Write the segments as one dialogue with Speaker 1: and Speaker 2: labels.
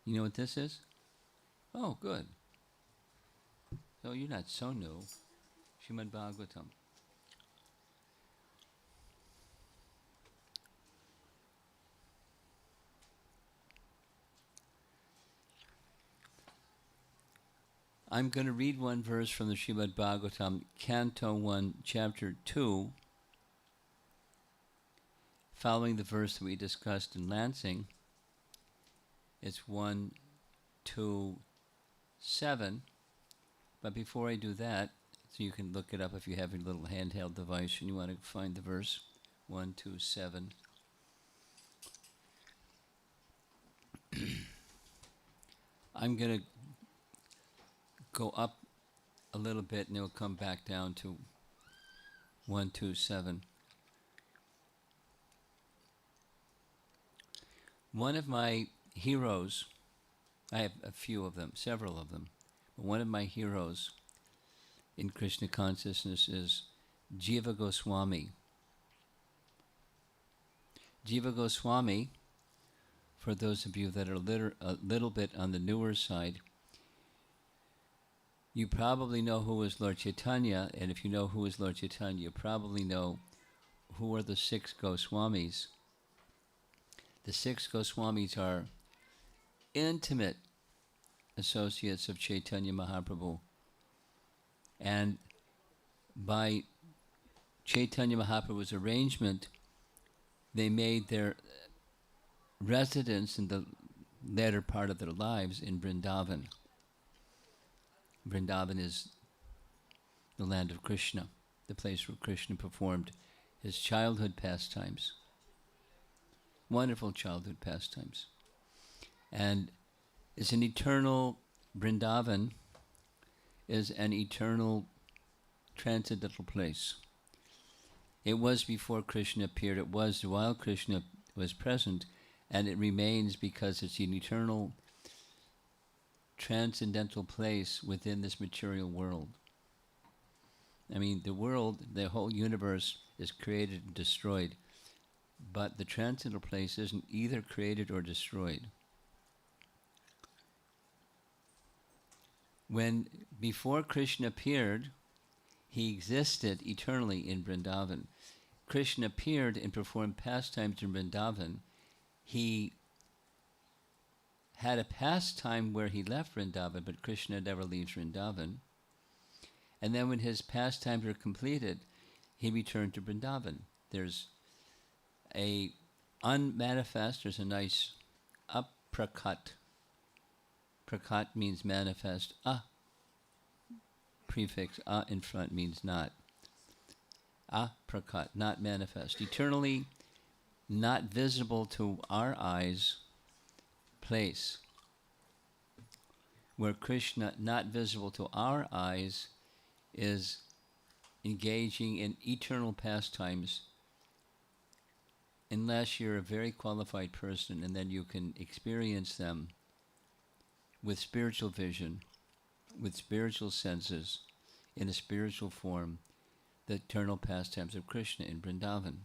Speaker 1: You know what this is? Oh, good. So you're not so new. Srimad Bhagavatam. I'm going to read one verse from the Srimad Bhagavatam, Canto 1, Chapter 2, following the verse that we discussed in Lansing. It's 1, 2, 7. But before I do that, so you can look it up if you have your little handheld device and you want to find the verse, 1, 2, 7. I'm going to go up a little bit and it'll come back down to 1, 2, 7. One of my heroes, I have a few of them, several of them, but one of my heroes in Krishna consciousness is Jiva Goswami. Jiva Goswami, for those of you that are a little bit on the newer side, you probably know who is Lord Chaitanya, and if you know who is Lord Chaitanya, you probably know who are the six Goswamis. The six Goswamis are intimate associates of Chaitanya Mahaprabhu. And by Chaitanya Mahaprabhu's arrangement, they made their residence in the latter part of their lives in Vrindavan. Vrindavan is the land of Krishna, the place where Krishna performed his childhood pastimes. Wonderful childhood pastimes. And it's an eternal, Vrindavan is an eternal transcendental place. It was before Krishna appeared, it was while Krishna was present, and it remains because it's an eternal transcendental place within this material world. I mean, the world, the whole universe is created and destroyed, but the transcendental place isn't either created or destroyed. When, before Krishna appeared, he existed eternally in Vrindavan. Krishna appeared and performed pastimes in Vrindavan. He had a pastime where he left Vrindavan, but Krishna never leaves Vrindavan. And then when his pastimes were completed, he returned to Vrindavan. There's a unmanifest, there's a nice aprakat. Prakat means manifest. Prefix in front means not. Aprakat, not manifest. Eternally not visible to our eyes place. Where Krishna, not visible to our eyes, is engaging in eternal pastimes unless you're a very qualified person, and then you can experience them with spiritual vision, with spiritual senses, in a spiritual form, the eternal pastimes of Krishna in Vrindavan.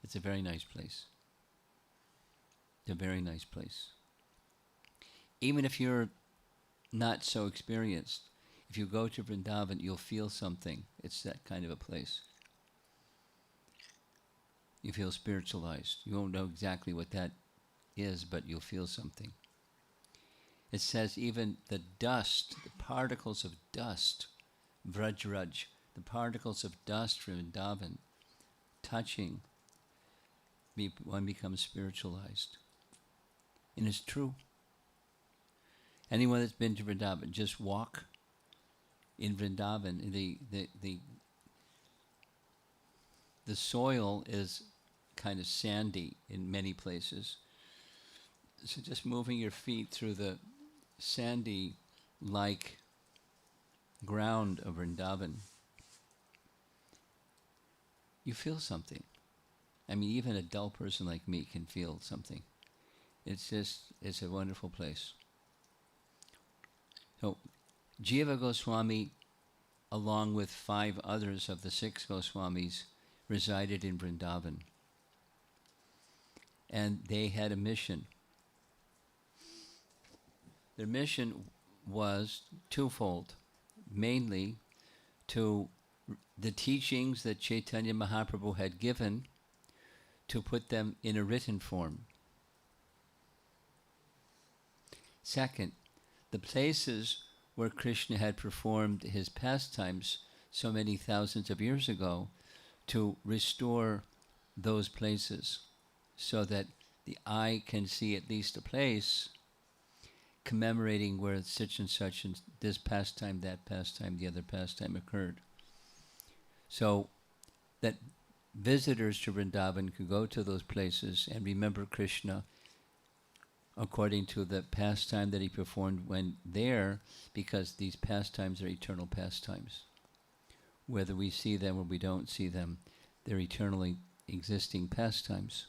Speaker 1: It's a very nice place. It's a very nice place. Even if you're not so experienced, if you go to Vrindavan, you'll feel something. It's that kind of a place. You feel spiritualized. You won't know exactly what that is, but you'll feel something. It says even the dust, the particles of dust, Vrajraj, the particles of dust from Vrindavan, touching, one becomes spiritualized. And it's true. Anyone that's been to Vrindavan, just walk in Vrindavan. The soil is kind of sandy in many places. So just moving your feet through the sandy-like ground of Vrindavan, you feel something. I mean, even a dull person like me can feel something. It's a wonderful place. So, Jiva Goswami, along with 5 others of the 6 Goswamis, resided in Vrindavan. And they had a mission. Their mission was twofold, mainly to the teachings that Chaitanya Mahaprabhu had given, to put them in a written form. Second, the places where Krishna had performed his pastimes so many thousands of years ago, to restore those places so that the eye can see at least a place commemorating where such and this pastime, that pastime, the other pastime occurred. So that visitors to Vrindavan could go to those places and remember Krishna according to the pastime that he performed when there, because these pastimes are eternal pastimes. Whether we see them or we don't see them, they're eternally existing pastimes.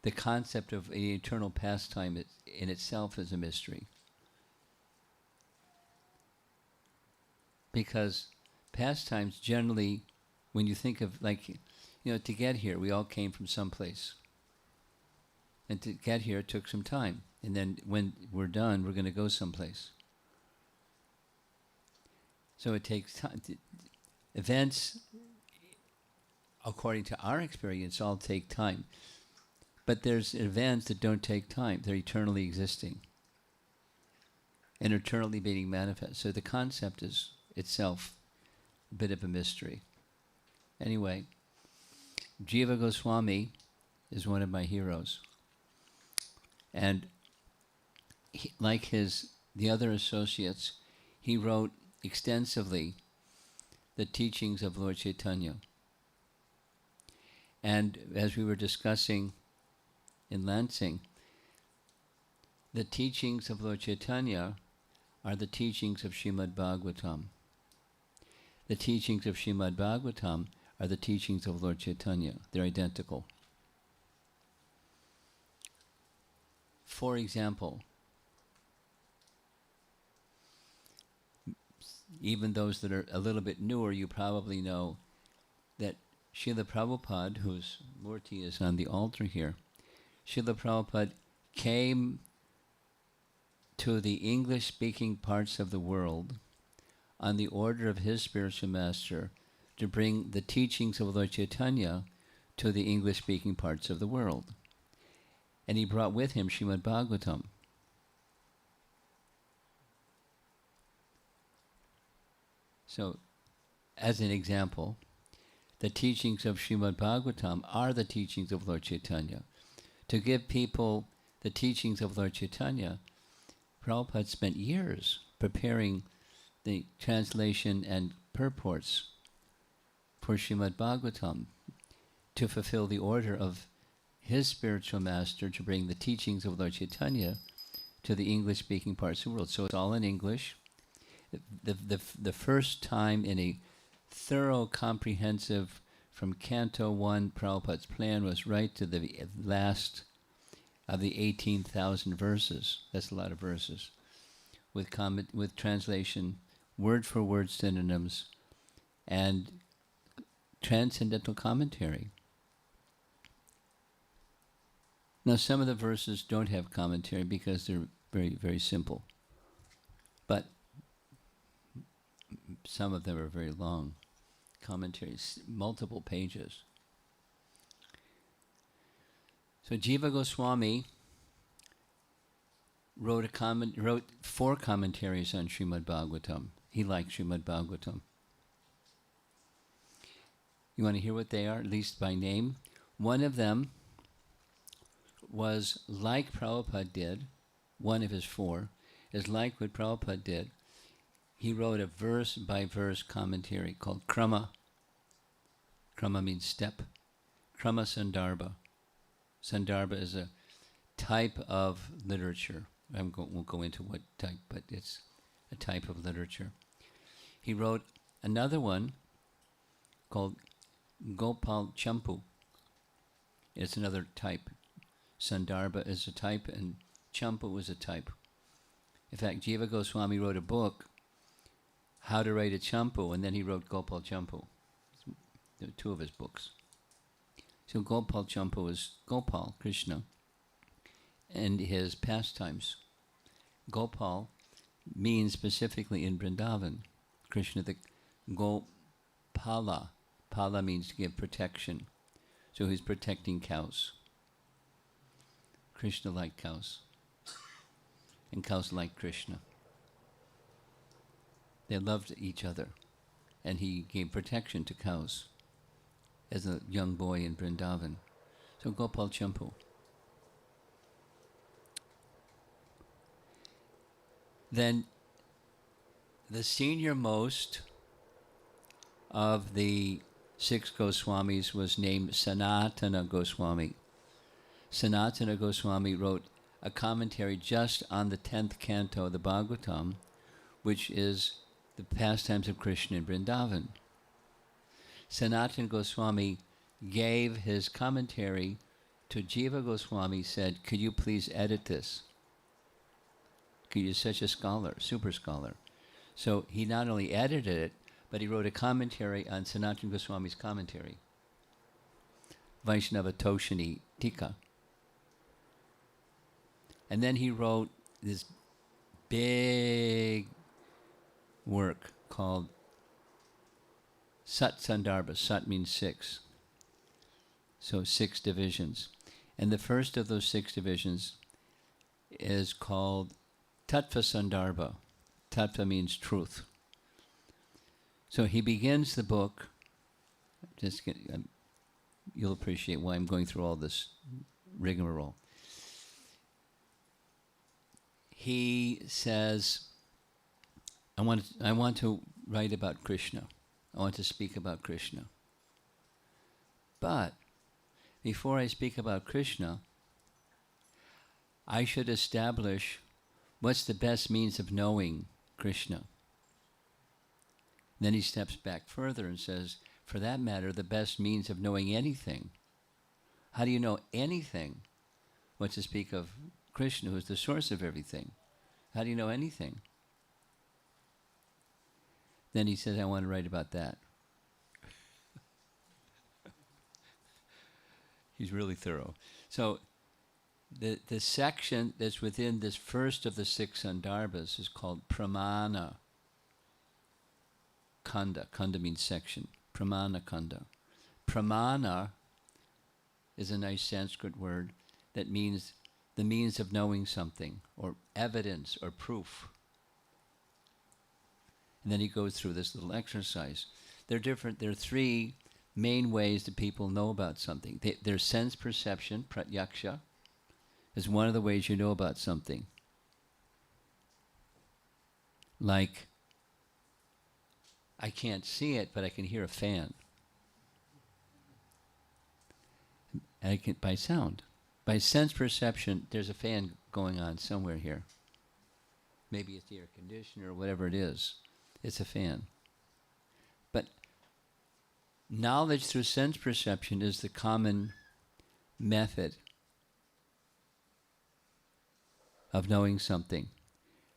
Speaker 1: The concept of an eternal pastime in itself is a mystery. Because pastimes generally, when you think of, like, to get here, we all came from someplace. And to get here, it took some time. And then when we're done, we're going to go someplace. So it takes time. Events, according to our experience, all take time. But there's events that don't take time. They're eternally existing and eternally being manifest. So the concept is itself a bit of a mystery. Anyway, Jiva Goswami is one of my heroes. And he, like the other associates, he wrote extensively the teachings of Lord Chaitanya. And as we were discussing in Lansing, the teachings of Lord Chaitanya are the teachings of Srimad Bhagavatam. The teachings of Srimad Bhagavatam are the teachings of Lord Chaitanya. They're identical. For example, even those that are a little bit newer, you probably know that Srila Prabhupada, whose Murti is on the altar here, Srila Prabhupada came to the English-speaking parts of the world on the order of his spiritual master to bring the teachings of Lord Chaitanya to the English-speaking parts of the world. And he brought with him Srimad Bhagavatam. So, as an example, the teachings of Srimad Bhagavatam are the teachings of Lord Chaitanya. To give people the teachings of Lord Chaitanya, Prabhupada spent years preparing the translation and purports for Srimad Bhagavatam to fulfill the order of his spiritual master to bring the teachings of Lord Chaitanya to the English-speaking parts of the world. So it's all in English. The first time in a thorough, comprehensive, from Canto 1, Prabhupada's plan was right to the last of the 18,000 verses. That's a lot of verses. With translation, word for word synonyms, and transcendental commentary. Now, some of the verses don't have commentary because they're very, very simple. But some of them are very long commentaries, multiple pages. So Jiva Goswami wrote 4 commentaries on Srimad Bhagavatam. He liked Srimad Bhagavatam. You want to hear what they are, at least by name? One of them was like Prabhupada did. One of his 4 is like what Prabhupada did. He wrote a verse-by-verse commentary called Krama. Krama means step. Krama Sandarbha. Sandarbha is a type of literature. Won't go into what type, but it's a type of literature. He wrote another one called Gopal Champu. It's another type. Sandarbha is a type and Champu is a type. In fact, Jiva Goswami wrote a book, How to Write a Champu, and then he wrote Gopal Champu. There are 2 of his books. So Gopal Champu is Gopal, Krishna, and his pastimes. Gopal means specifically in Vrindavan, Krishna the Gopala. Pala means to give protection. So he's protecting cows. Krishna liked cows. And cows liked Krishna. They loved each other. And he gave protection to cows as a young boy in Vrindavan. So Gopal Champu. Then the senior most of the 6 Goswamis was named Sanatana Goswami. Sanatana Goswami wrote a commentary just on the 10th canto of the Bhagavatam, which is the pastimes of Krishna in Vrindavan. Sanatana Goswami gave his commentary to Jiva Goswami, said, could you please edit this? You're such a scholar, super scholar. So he not only edited it, but he wrote a commentary on Sanatana Goswami's commentary, Vaishnava Toshini Tika. And then he wrote this big work called Sat Sandarbha. Sat means 6. So 6 divisions. And the first of those 6 divisions is called Tattva Sandarbha. Tattva means truth. So he begins the book, you'll appreciate why I'm going through all this rigmarole. He says, I want to write about Krishna. I want to speak about Krishna. But before I speak about Krishna, I should establish what's the best means of knowing Krishna. Then he steps back further and says, for that matter, the best means of knowing anything. How do you know anything? What to speak of Krishna, who is the source of everything. How do you know anything? Then he says, I want to write about that. He's really thorough. So the section that's within this first of the 6 Sandarbhas is called Pramana Kanda. Kanda means section. Pramana Kanda. Pramana is a nice Sanskrit word that means the means of knowing something, or evidence, or proof. And then he goes through this little exercise. There are 3 main ways that people know about something. Their sense perception, pratyaksha, is one of the ways you know about something. Like, I can't see it, but I can hear a fan. And I can, by sound. By sense perception, there's a fan going on somewhere here. Maybe it's the air conditioner or whatever it is. It's a fan. But knowledge through sense perception is the common method of knowing something.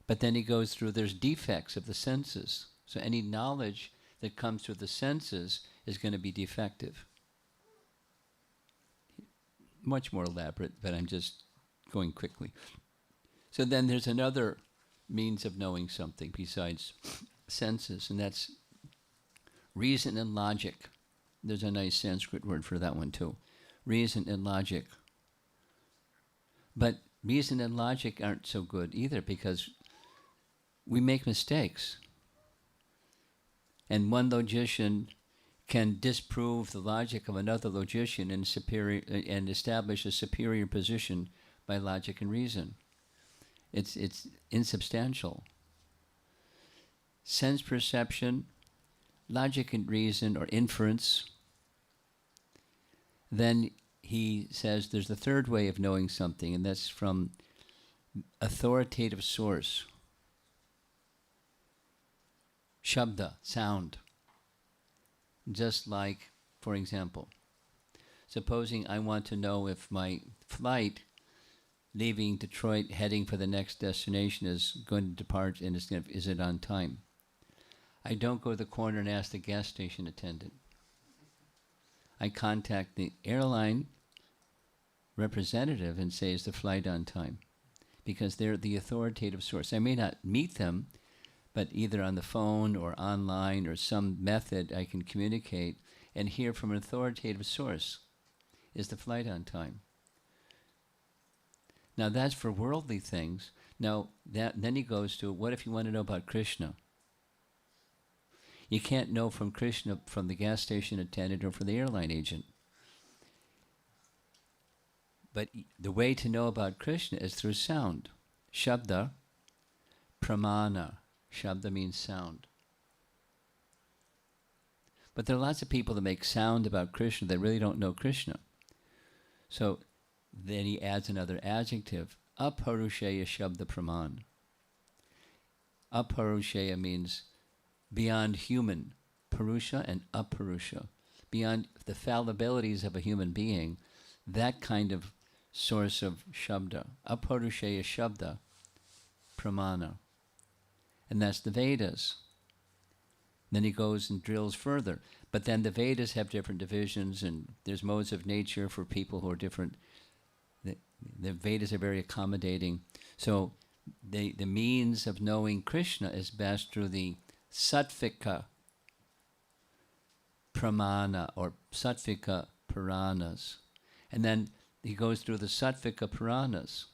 Speaker 1: But then he goes through, there's defects of the senses. So any knowledge that comes through the senses is going to be defective. Much more elaborate, but I'm just going quickly. So then there's another means of knowing something besides senses, and that's reason and logic. There's a nice Sanskrit word for that one too. Reason and logic. But reason and logic aren't so good either, because we make mistakes. And one logician can disprove the logic of another logician and establish a superior position by logic and reason. It's insubstantial. Sense perception, logic and reason, or inference. Then he says there's a third way of knowing something, and that's from authoritative source. Shabda, sound. Just like, for example, supposing I want to know if my flight leaving Detroit heading for the next destination is going to depart and is it on time? I don't go to the corner and ask the gas station attendant. I contact the airline representative and say, is the flight on time? because they're the authoritative source. I may not meet them, but either on the phone or online or some method I can communicate and hear from an authoritative source. Is the flight on time? Now that's for worldly things. Now then he goes to, what if you want to know about Krishna? You can't know from Krishna from the gas station attendant or from the airline agent. But the way to know about Krishna is through sound. Shabda, pramana. Shabda means sound. But there are lots of people that make sound about Krishna that really don't know Krishna. So then he adds another adjective, aparusheya shabda praman. Aparusheya means beyond human, Purusha and Apurusha, beyond the fallibilities of a human being, that kind of source of Shabda, Apurusheya Shabda, Pramana. And that's the Vedas. Then he goes and drills further. But then the Vedas have different divisions, and there's modes of nature for people who are different. The Vedas are very accommodating. So the means of knowing Krishna is best through the Sattvika Pramana or Sattvika Puranas. And then he goes through the Sattvika Puranas.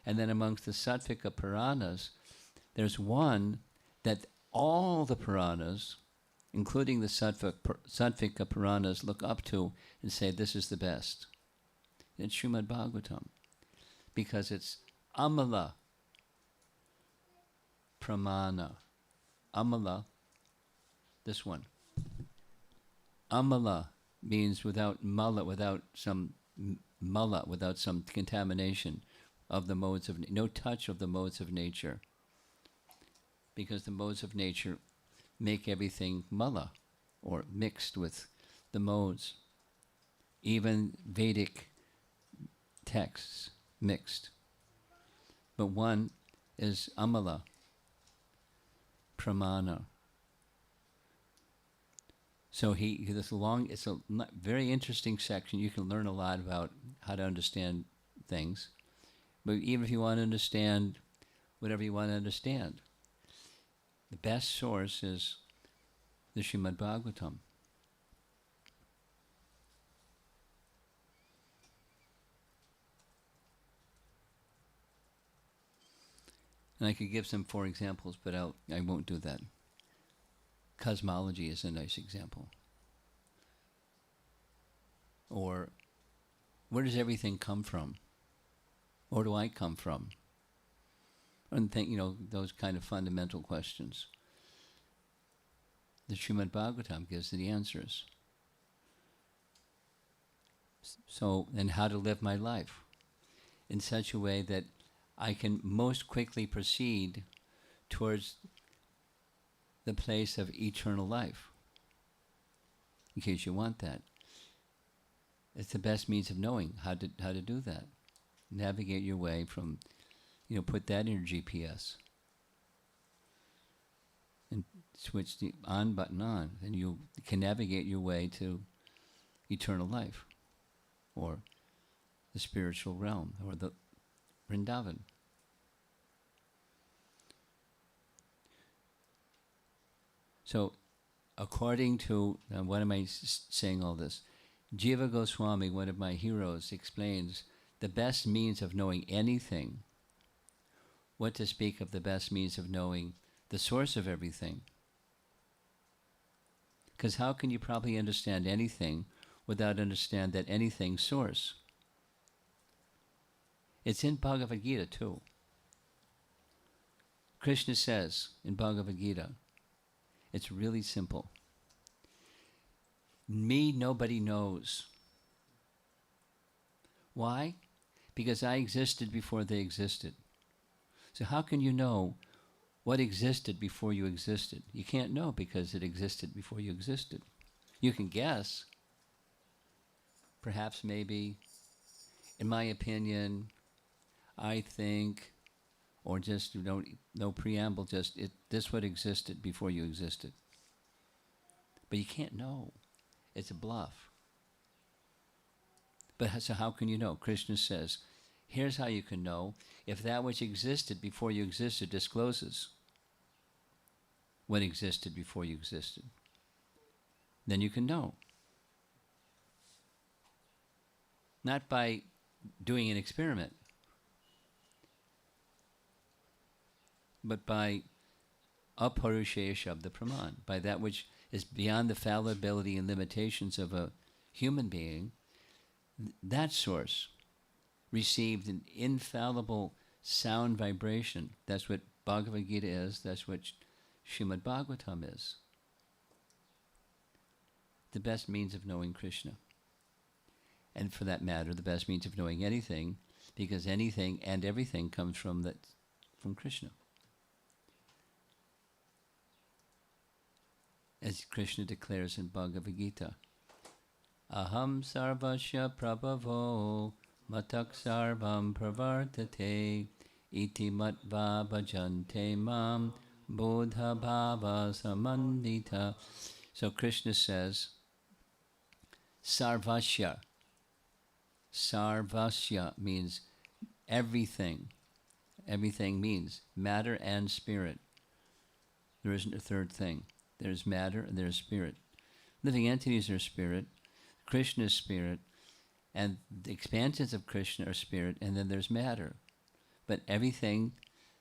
Speaker 1: And then amongst the Sattvika Puranas, there's one that all the Puranas, including the Sattvika Puranas, look up to and say, this is the best. It's Srimad Bhagavatam. Because it's Amala Pramana. Amala, this one. Amala means without mala, without some mala, without some contamination of the modes of, no touch of the modes of nature. Because the modes of nature make everything mala, or mixed with the modes. Even Vedic texts, mixed. But one is amala, pramana. So it's a very interesting section. You can learn a lot about how to understand things. But even if you want to understand whatever you want to understand, the best source is the Srimad Bhagavatam. And I could give some 4 examples, but I won't do that. Cosmology is a nice example. Or, where does everything come from? Where do I come from? And think, those kind of fundamental questions. The Srimad Bhagavatam gives the answers. So, and how to live my life in such a way that I can most quickly proceed towards the place of eternal life, in case you want that. It's the best means of knowing how to do that. Navigate your way from, put that in your GPS and switch the on button on, and you can navigate your way to eternal life, or the spiritual realm, or the Vrindavan. So, according to, what am I saying all this? Jiva Goswami, one of my heroes, explains the best means of knowing anything, what to speak of the best means of knowing the source of everything. Because how can you probably understand anything without understand that anything's source? It's in Bhagavad Gita too. Krishna says in Bhagavad Gita, it's really simple. Me, nobody knows. Why? Because I existed before they existed. So how can you know what existed before you existed? You can't know because it existed before you existed. You can guess. Perhaps, maybe, in my opinion, I think, or just no preamble, just this what existed before you existed. But you can't know. It's a bluff. But so how can you know? Krishna says, Here's how you can know: if that which existed before you existed discloses what existed before you existed, then you can know. Not by doing an experiment, but by aparushaya shabda praman, by that which is beyond the fallibility and limitations of a human being. That source received an infallible sound vibration. That's what Bhagavad Gita is. That's what Srimad Bhagavatam is. The best means of knowing Krishna. And for that matter, the best means of knowing anything, because anything and everything comes from Krishna. As Krishna declares in Bhagavad Gita, Aham sarvasya prabhavo matak sarvam pravartate iti matva bhajante mam bodha bhava samandita. So Krishna says, sarvasya. Sarvasya means everything. Everything means matter and spirit. There isn't a third thing. There's matter and there's spirit. Living entities are spirit, Krishna is spirit, and the expansions of Krishna are spirit, and then there's matter. But everything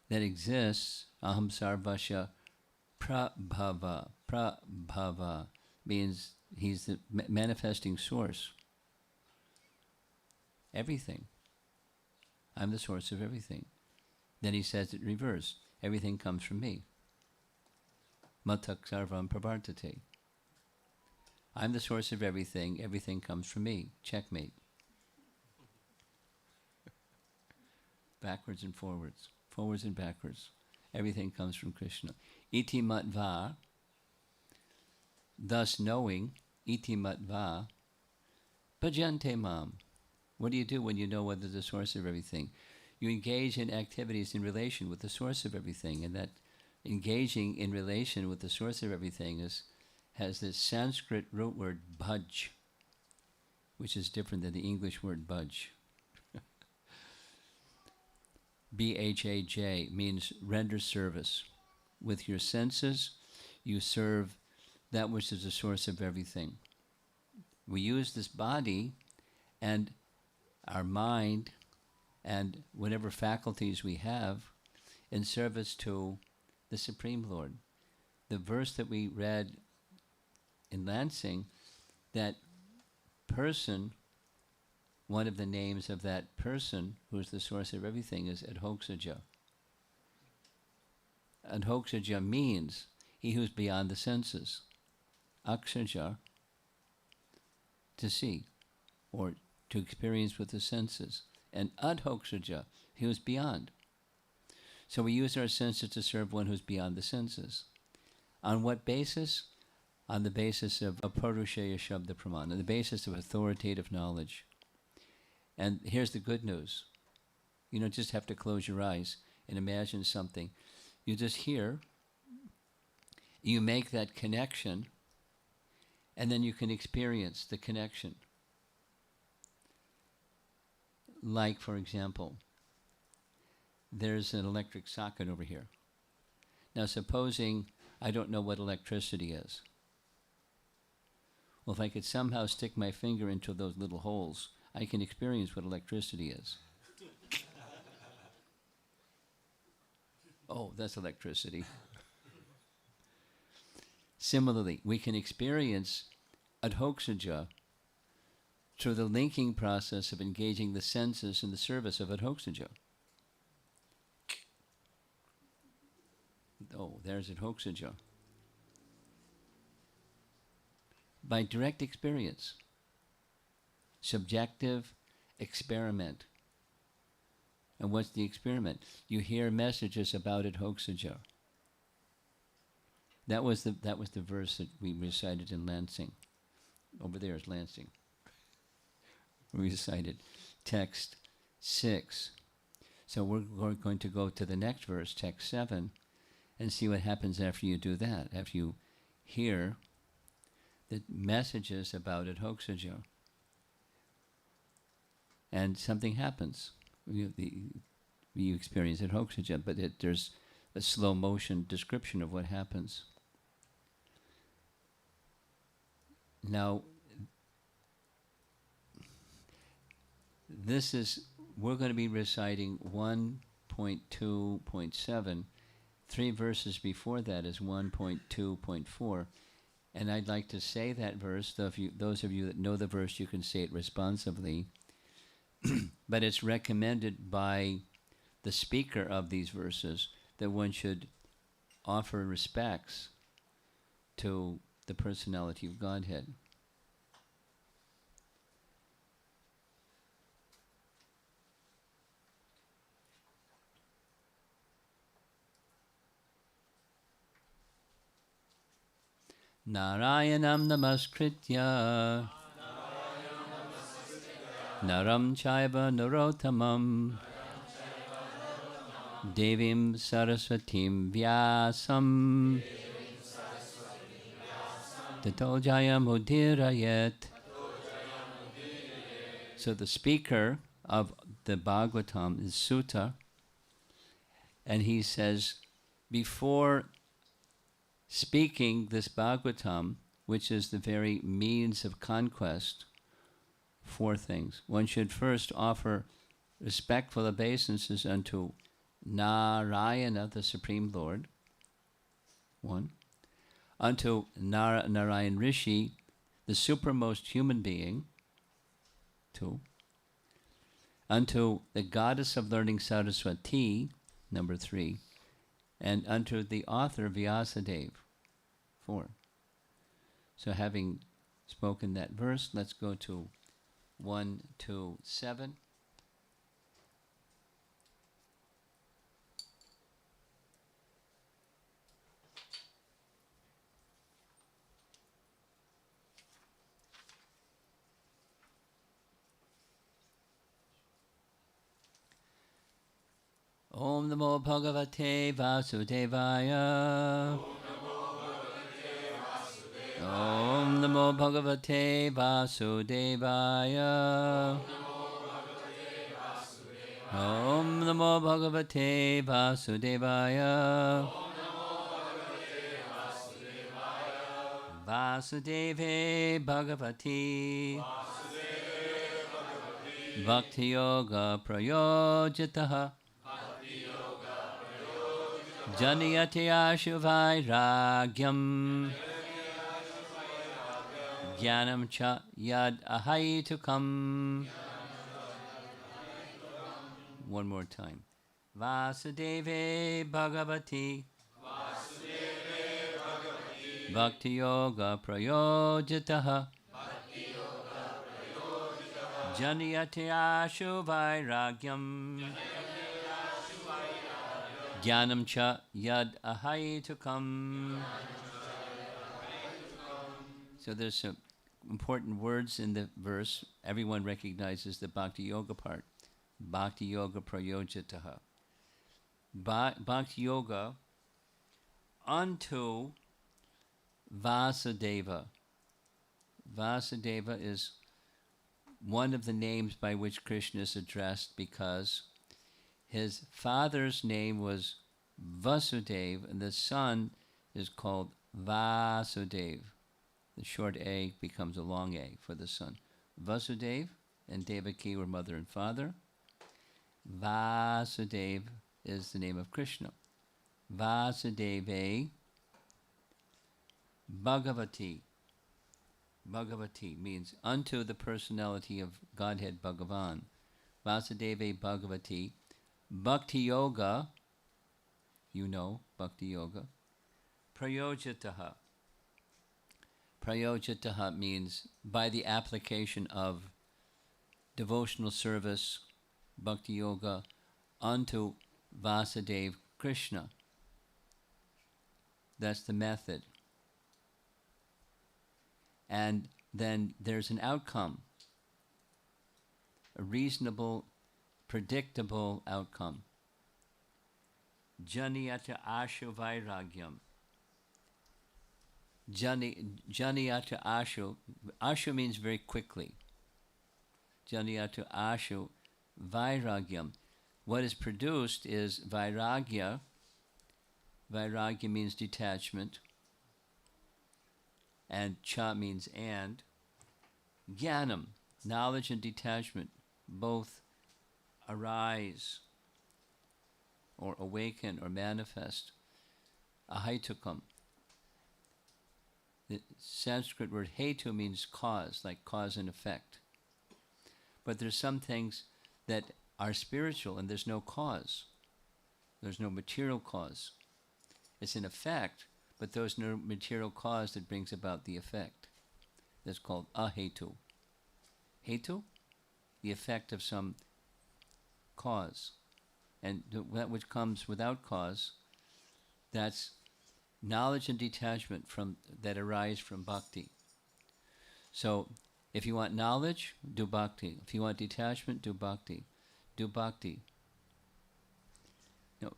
Speaker 1: that exists, aham sarvasya prabhava. Prabhava means he's the manifesting source. Everything. I'm the source of everything. Then he says it reverse. Everything comes from me. Matak sarvam pravartate. I'm the source of everything. Everything comes from me. Checkmate. Backwards and forwards. Forwards and backwards. Everything comes from Krishna. Iti matva. Thus knowing. Iti matva. Bhajante mam. What do you do when you know what is the source of everything? You engage in activities in relation with the source of everything, and that engaging in relation with the source of everything has this Sanskrit root word bhaj, which is different than the English word budge. B-H-A-J means render service. With your senses, you serve that which is the source of everything. We use this body and our mind and whatever faculties we have in service to the Supreme Lord. The verse that we read in Lansing, that person, one of the names of that person who is the source of everything is Adhokshaja. Adhokshaja means he who's beyond the senses. Akshaja, to see, or to experience with the senses. And Adhokshaja, he who's beyond. So we use our senses to serve one who's beyond the senses. On what basis? On the basis of aparushaya shabda praman, on the basis of authoritative knowledge. And here's the good news. You don't just have to close your eyes and imagine something. You just hear, you make that connection, and then you can experience the connection. Like, for example, there's an electric socket over here. Now, supposing I don't know what electricity is. Well, if I could somehow stick my finger into those little holes, I can experience what electricity is. Oh, that's electricity. Similarly, we can experience Adhokshaja through the linking process of engaging the senses in the service of Adhokshaja. Oh, there's Adhokshaja. By direct experience, subjective experiment. And what's the experiment? You hear messages about Adhokshaja. That was the verse that we recited in Lansing. Over there is Lansing. We recited text 6. So we're going to go to the next verse, text 7, and see what happens after you do that, after you hear the messages about Adhokshaja. And something happens. you experience at Hokusha, but there's a slow motion description of what happens. Now, we're going to be reciting 1.2.7. 3 verses before that is 1.2.4. And I'd like to say that verse. Those of you that know the verse, you can say it responsively. But it's recommended by the speaker of these verses that one should offer respects to the personality of Godhead. Narayanam namaskritya naram chaiva narottamam devim saraswatim vyasam tato jayam udirayet. So the speaker of the Bhagavatam is Sutta, and he says, before speaking this Bhagavatam, which is the very means of conquest, 4 things. One should first offer respectful obeisances unto Narayana, the Supreme Lord, 1. Unto Narayan Rishi, the supremmost human being, 2. Unto the goddess of learning Saraswati, number 3. And unto the author Vyasadeva, 4. So having spoken that verse, let's go to 1 to 7. Om Namo Bhagavate Vasudevaya. Om Namo Bhagavate Vasudevaya. Om Namo Bhagavate Vasudevaya. Vasudeve Bhagavati. Bhakti Yoga Prayojitaha. Janiyati Ashuvairagyam Jnanam cha yad ahaitukam. One more time. Vasudeve Bhagavati Bhakti Yoga Prayojitaha Janiyati Ashuvairagyam Jnanam cha yad ahaitukam. So there's some important words in the verse. Everyone recognizes the Bhakti Yoga part. Bhakti Yoga Prayojitaha. Bhakti Yoga unto Vasudeva. Vasudeva is one of the names by which Krishna is addressed because his father's name was Vasudeva, and the son is called Vasudeva. The short A becomes a long A for the son. Vasudeva and Devaki were mother and father. Vasudeva is the name of Krishna. Vasudeve Bhagavati. Bhagavati means unto the personality of Godhead Bhagavan. Vasudeve Bhagavati. Bhakti Yoga, you know, Bhakti Yoga. Prayojitaha. Prayojitaha means by the application of devotional service, Bhakti Yoga, unto Vasudeva Krishna. That's the method. And then there's an outcome, a reasonable, predictable outcome. Janiyata Ashu Vairagyam. Janiyata Ashu. Ashu means very quickly. Janiyata Ashu vairagyam. What is produced is vairagya. Vairagya means detachment, and cha means and. Jnanam, knowledge and detachment, both arise or awaken or manifest. Ahaitukam. The Sanskrit word hetu means cause, like cause and effect. But there's some things that are spiritual and there's no cause. There's no material cause. It's an effect, but there's no material cause that brings about the effect. That's called ahetu. Hetu, the effect of some cause. And that which comes without cause, that's knowledge and detachment from that arise from bhakti. So if you want knowledge, do bhakti. If you want detachment, do bhakti. Do bhakti. Now,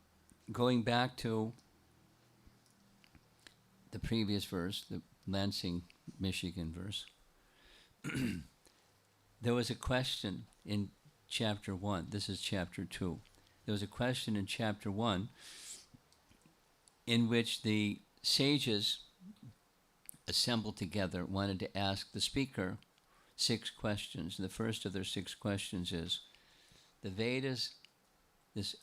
Speaker 1: going back to the previous verse, the Lansing, Michigan verse, there was a question in chapter 1. This is chapter 2. There was a question in chapter 1 in which the sages assembled together wanted to ask the speaker 6 questions. And the first of their 6 questions is, the Vedas, this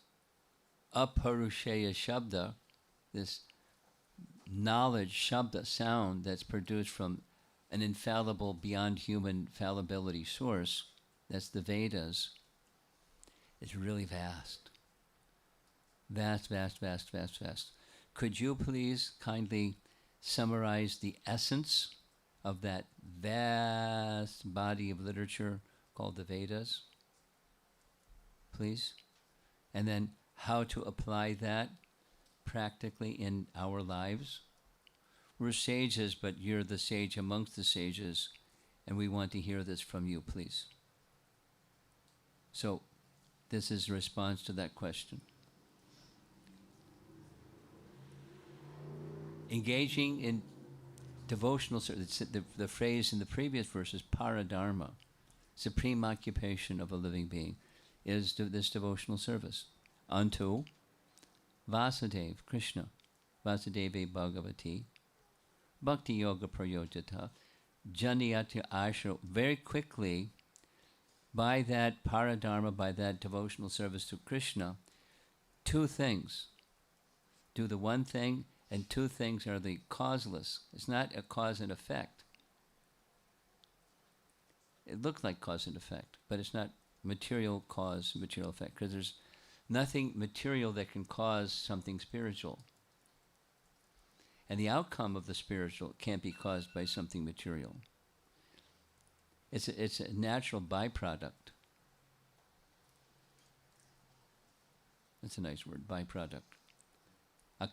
Speaker 1: aparusheya shabda, this knowledge, shabda, sound that's produced from an infallible, beyond human fallibility source, that's the Vedas, is really vast. Vast, vast, vast, vast, vast. Could you please kindly summarize the essence of that vast body of literature called the Vedas, please? And then how to apply that practically in our lives. We're sages, but you're the sage amongst the sages, and we want to hear this from you, please. So, this is a response to that question. Engaging in devotional service, the phrase in the previous verse is paradharma, supreme occupation of a living being, is this devotional service unto Vasudeva, Krishna, Vasudeva Bhagavati, Bhakti Yoga Prayojata, Janiyati Ashra. Very quickly, by that paradharma, by that devotional service to Krishna, 2 things. Do the one thing, and 2 things are the causeless. It's not a cause and effect. It looks like cause and effect, but it's not material cause, material effect, because there's nothing material that can cause something spiritual. And the outcome of the spiritual can't be caused by something material. It's a natural byproduct. That's a nice word, byproduct. A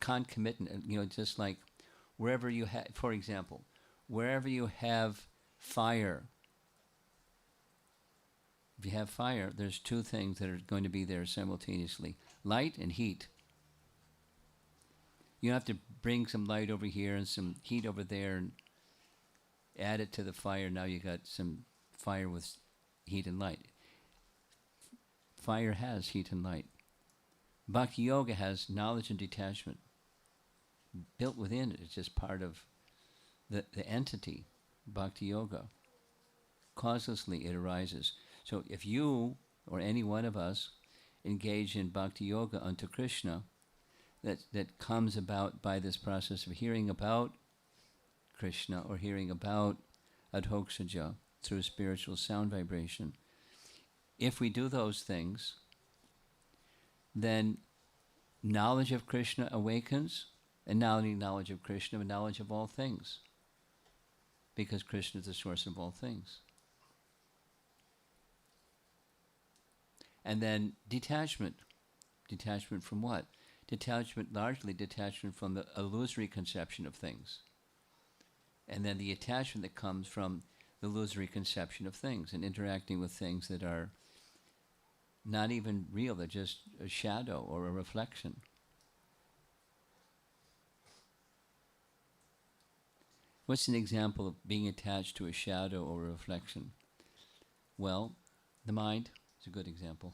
Speaker 1: concomitant, just like wherever you have, for example, wherever you have fire, if you have fire, there's 2 things that are going to be there simultaneously, light and heat. You don't have to bring some light over here and some heat over there and add it to the fire. Now you got some fire with heat and light. Fire has heat and light. Bhakti Yoga has knowledge and detachment built within it. It's just part of the entity, Bhakti Yoga. Causelessly it arises. So if you or any one of us engage in Bhakti Yoga unto Krishna, that comes about by this process of hearing about Krishna or hearing about Adhoksaja through spiritual sound vibration. If we do those things, then knowledge of Krishna awakens, and not only knowledge of Krishna, but knowledge of all things, because Krishna is the source of all things. And then detachment. Detachment from what? Largely detachment from the illusory conception of things. And then the attachment that comes from the illusory conception of things and interacting with things that are not even real, they're just a shadow or a reflection. What's an example of being attached to a shadow or a reflection? Well, the mind. It's a good example.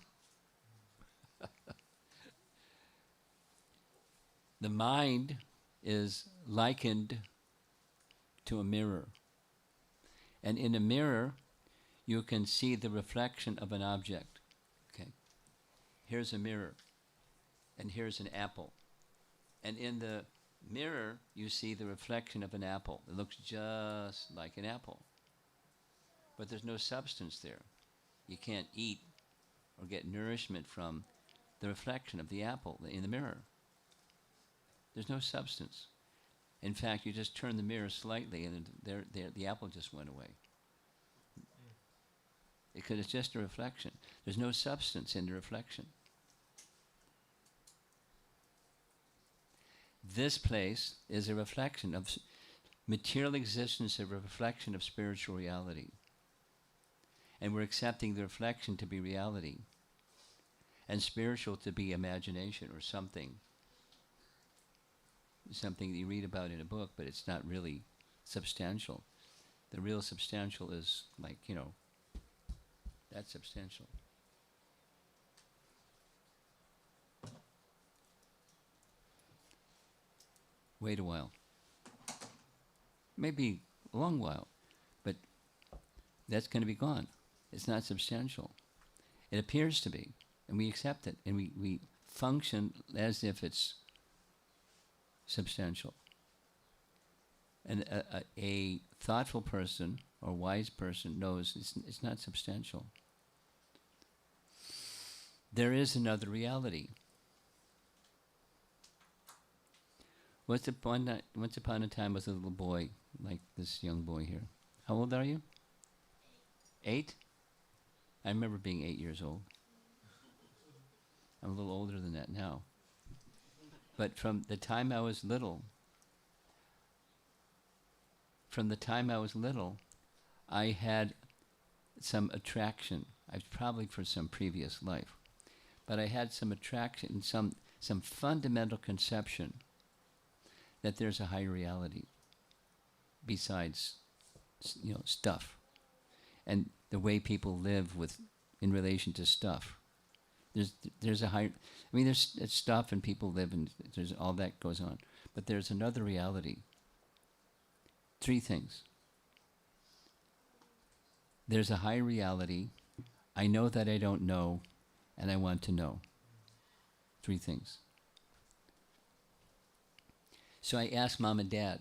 Speaker 1: The mind is likened to a mirror. And in a mirror, you can see the reflection of an object. Okay. Here's a mirror, and here's an apple. And in the mirror, you see the reflection of an apple. It looks just like an apple. But there's no substance there. You can't eat or get nourishment from the reflection of the apple in the mirror. There's no substance. In fact, you just turn the mirror slightly and the apple just went away. Because it's just a reflection. There's no substance in the reflection. This place is a reflection of material existence, a reflection of spiritual reality. And we're accepting the reflection to be reality, and spiritual to be imagination or something that you read about in a book, but it's not really substantial. The real substantial is like, that's substantial. Wait a while. Maybe a long while, but that's going to be gone. It's not substantial. It appears to be, and we accept it, and we function as if it's substantial. And a thoughtful person or wise person knows it's not substantial. There is another reality. Once upon a time was a little boy, like this young boy here. How old are you? 8? I remember being 8 years old. I'm a little older than that now. But from the time I was little, I had some attraction. I was probably for some previous life. But I had some attraction, some fundamental conception that there's a higher reality besides, stuff, and the way people live in relation to stuff. There's a higher. I mean, there's stuff and people live, and there's all that goes on. But there's another reality. 3 things. There's a higher reality. I know that I don't know, and I want to know. 3 things. So I asked Mom and Dad,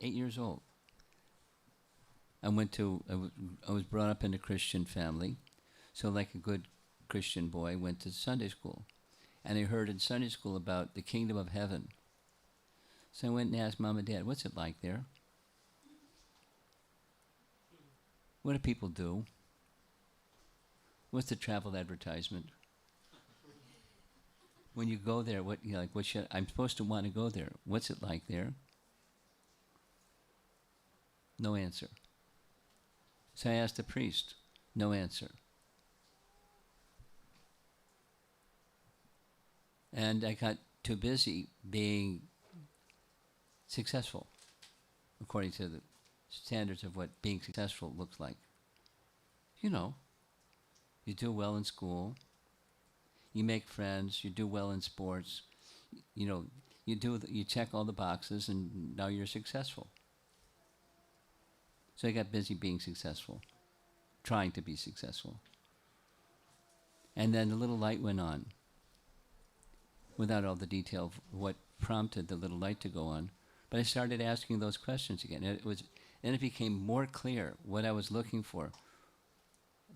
Speaker 1: 8 years old. I was brought up in a Christian family, so like a good Christian boy, I went to Sunday school. And I heard in Sunday school about the kingdom of heaven. So I went and asked Mom and Dad, what's it like there? What do people do? What's the travel advertisement? When you go there, I'm supposed to want to go there. What's it like there? No answer. So I asked the priest. No answer. And I got too busy being successful, according to the standards of what being successful looks like. You do well in school, you make friends, you do well in sports, you check all the boxes, and now you're successful. So I got busy being successful, trying to be successful. And then the little light went on, without all the detail of what prompted the little light to go on. But I started asking those questions again. And it became more clear what I was looking for.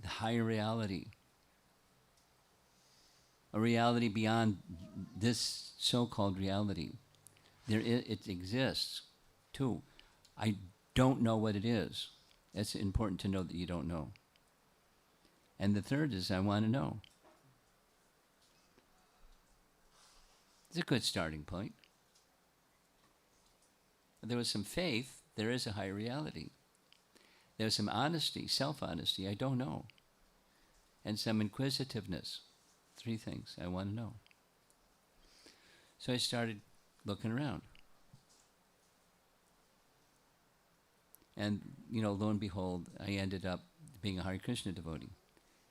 Speaker 1: The higher reality. A reality beyond this so-called reality. It exists, too. I don't know what it is. It's important to know that you don't know. And the third is I want to know. It's a good starting point. There was some faith. There is a higher reality. There was some honesty, self-honesty. I don't know. And some inquisitiveness. 3 things I want to know. So I started looking around. And, lo and behold, I ended up being a Hare Krishna devotee.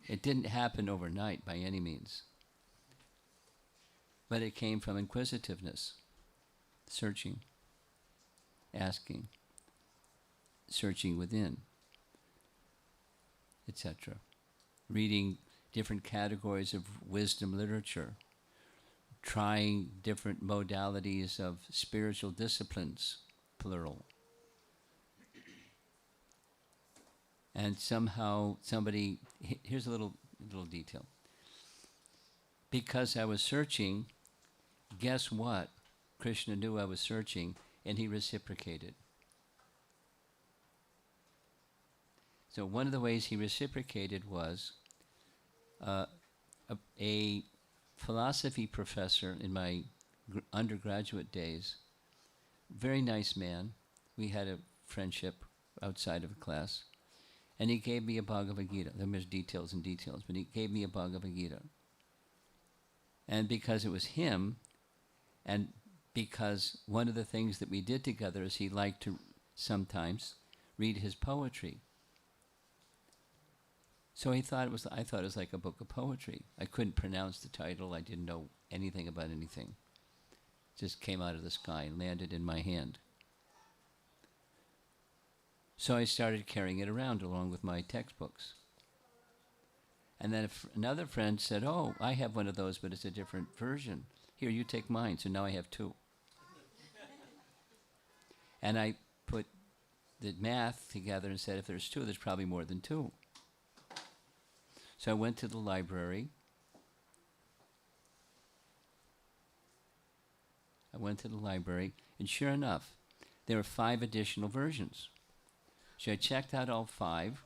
Speaker 1: It didn't happen overnight by any means. But it came from inquisitiveness, searching, asking, searching within, etc. Reading different categories of wisdom literature, trying different modalities of spiritual disciplines, plural. And somehow somebody, here's a little detail. Because I was searching, guess what? Krishna knew I was searching, and he reciprocated. So one of the ways he reciprocated was a philosophy professor in my undergraduate days, very nice man. We had a friendship outside of class. And he gave me a Bhagavad Gita. There's details and details, but he gave me a Bhagavad Gita. And because it was him, and because one of the things that we did together is he liked to sometimes read his poetry. So I thought it was like a book of poetry. I couldn't pronounce the title. I didn't know anything about anything. It just came out of the sky and landed in my hand. So I started carrying it around along with my textbooks. And then another friend said, "Oh, I have one of those, but it's a different version. Here, you take mine." So now I have two. And I put the math together and said, if there's two, there's probably more than two. So I went to the library. And sure enough, there were 5 additional versions. So I checked out all 5.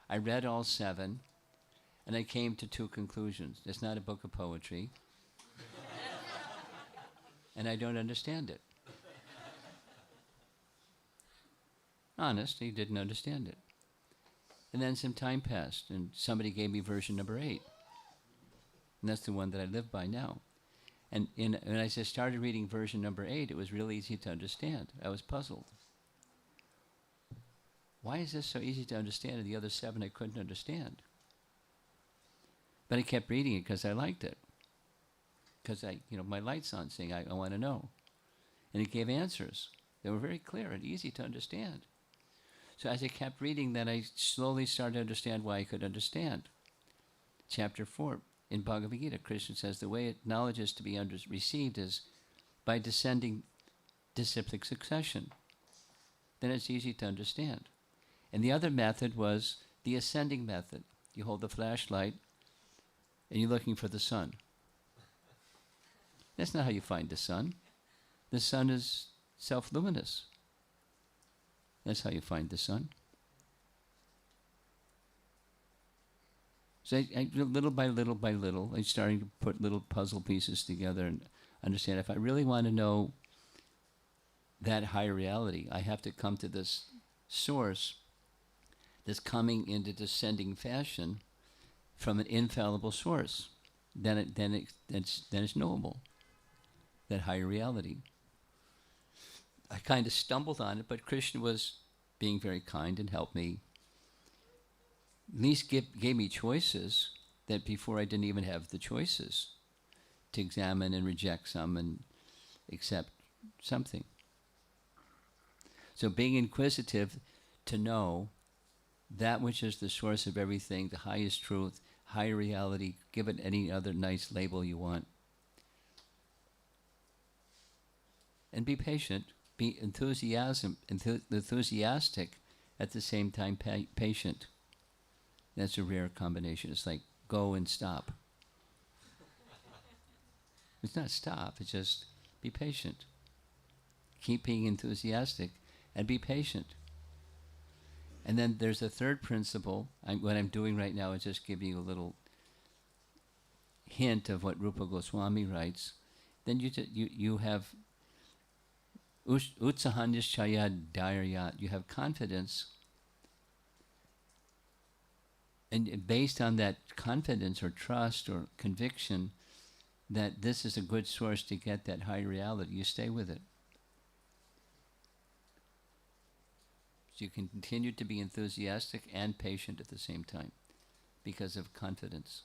Speaker 1: I read all 7. And I came to 2 conclusions. It's not a book of poetry. And I don't understand it. Honest, he didn't understand it. And then some time passed, and somebody gave me version number 8. And that's the one that I live by now. And when I just started reading version number 8, it was really easy to understand. I was puzzled. Why is this so easy to understand and the other 7 I couldn't understand? But I kept reading it because I liked it. Because my light's on saying, I want to know. And it gave answers. They were very clear and easy to understand. So as I kept reading, then I slowly started to understand why I could understand. Chapter 4 in Bhagavad Gita, Krishna says the way knowledge is to be received is by descending disciplic succession. Then it's easy to understand. And the other method was the ascending method. You hold the flashlight and you're looking for the sun. That's not how you find the sun. The sun is self-luminous. That's how you find the sun. So little by little, I'm starting to put little puzzle pieces together and understand if I really want to know that higher reality, I have to come to this source that's coming into descending fashion from an infallible source. Then it's knowable, that higher reality. I kind of stumbled on it, but Krishna was being very kind and helped me. At least gave me choices that before I didn't even have the choices to examine and reject some and accept something. So being inquisitive to know that which is the source of everything, the highest truth, higher reality, give it any other nice label you want. And be patient. Be enthusiastic, at the same time patient. That's a rare combination. It's like go and stop. It's not stop, it's just be patient. Keep being enthusiastic and be patient. And then there's a third principle. What I'm doing right now is just giving you a little hint of what Rupa Goswami writes. Then you have Utsahanishchaya Dhairyat. You have confidence. And based on that confidence or trust or conviction that this is a good source to get that high reality, you stay with it. So you can continue to be enthusiastic and patient at the same time because of confidence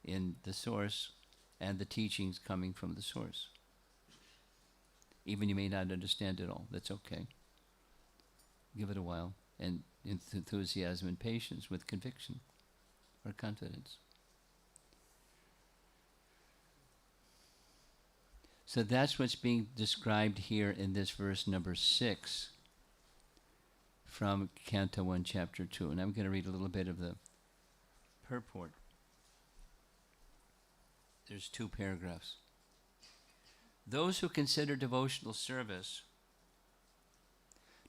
Speaker 1: in the source and the teachings coming from the source. Even you may not understand it all, that's okay. Give it a while, and enthusiasm and patience with conviction or confidence. So that's what's being described here in this verse number 6 from Canto 1, Chapter 2. And I'm going to read a little bit of the purport. There's 2 paragraphs. Those who consider devotional service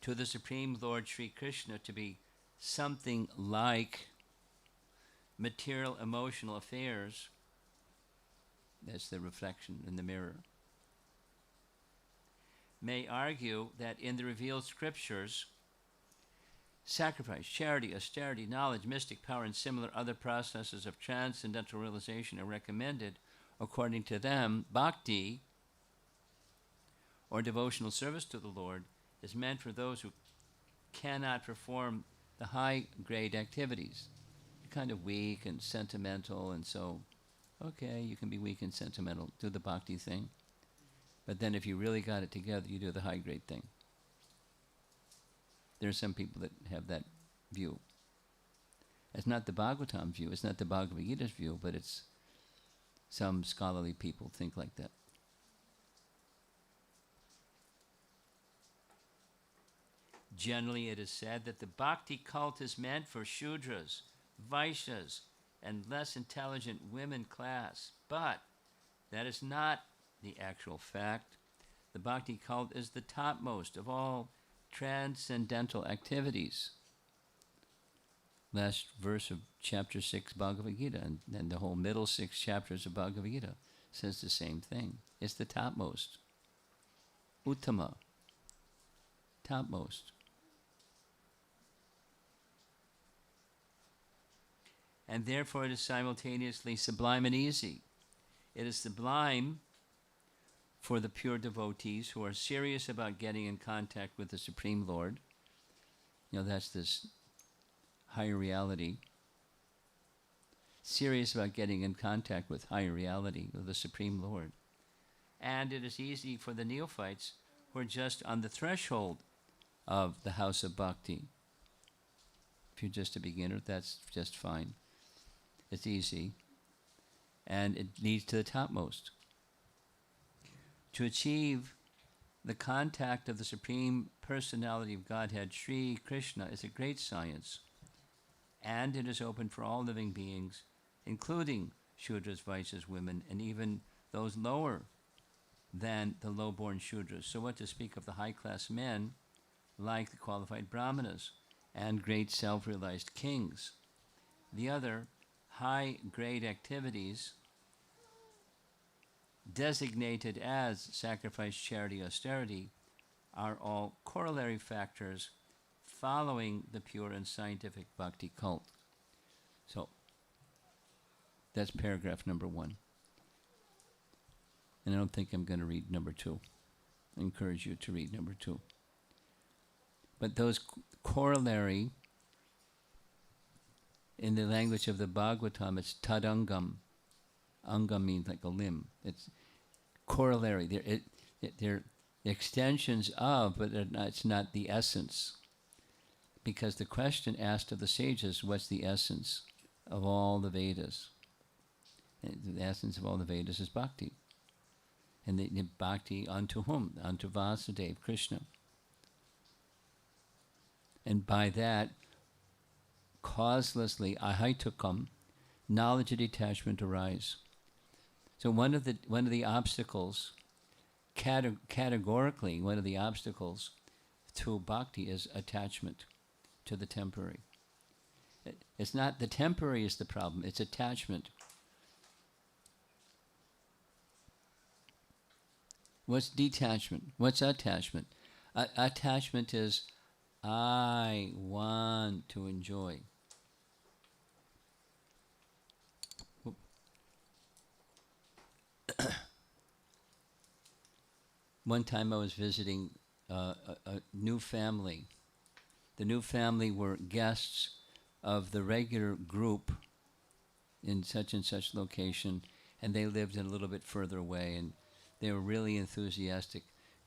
Speaker 1: to the Supreme Lord Sri Krishna to be something like material emotional affairs, that's the reflection in the mirror, may argue that in the revealed scriptures, sacrifice, charity, austerity, knowledge, mystic power, and similar other processes of transcendental realization are recommended. According to them, bhakti, or devotional service to the Lord, is meant for those who cannot perform the high-grade activities. You're kind of weak and sentimental, and so, okay, you can be weak and sentimental, do the bhakti thing. But then if you really got it together, you do the high-grade thing. There are some people that have that view. It's not the Bhagavatam view, it's not the Bhagavad Gita's view, but it's some scholarly people think like that. Generally, it is said that the bhakti cult is meant for Shudras, Vaishyas, and less intelligent women class. But that is not the actual fact. The bhakti cult is the topmost of all transcendental activities. Last verse of chapter 6 Bhagavad Gita, and the whole middle 6 chapters of Bhagavad Gita says the same thing. It's the topmost. Uttama. Topmost. And therefore it is simultaneously sublime and easy. It is sublime for the pure devotees who are serious about getting in contact with the Supreme Lord. That's this higher reality. Serious about getting in contact with higher reality, with the Supreme Lord. And it is easy for the neophytes who are just on the threshold of the house of bhakti. If you're just a beginner, that's just fine. It's easy. And it leads to the topmost. To achieve the contact of the Supreme Personality of Godhead, Sri Krishna, is a great science. And it is open for all living beings, including Shudras, Vaishyas, women, and even those lower than the low-born Shudras. So what to speak of the high-class men, like the qualified Brahmanas and great self-realized kings. The other high-grade activities designated as sacrifice, charity, austerity are all corollary factors following the pure and scientific bhakti cult. So, that's paragraph number 1. And I don't think I'm going to read number 2. I encourage you to read number 2. But those corollary, in the language of the Bhagavatam, it's tadangam. Angam means like a limb. It's corollary. They're extensions of, but it's not the essence. Because the question asked of the sages, what's the essence of all the Vedas? And the essence of all the Vedas is bhakti. And the bhakti unto whom? Unto Vasudeva, Krishna. And by that, causelessly, ahaitukam, knowledge and detachment arise. So one of the obstacles, categorically, one of the obstacles to bhakti is attachment to the temporary. It's not the temporary is the problem, it's attachment. What's detachment? What's attachment? Attachment is I want to enjoy. One time I was visiting a new family the new family were guests of the regular group in such and such location, and they lived a little bit further away, and they were really enthusiastic.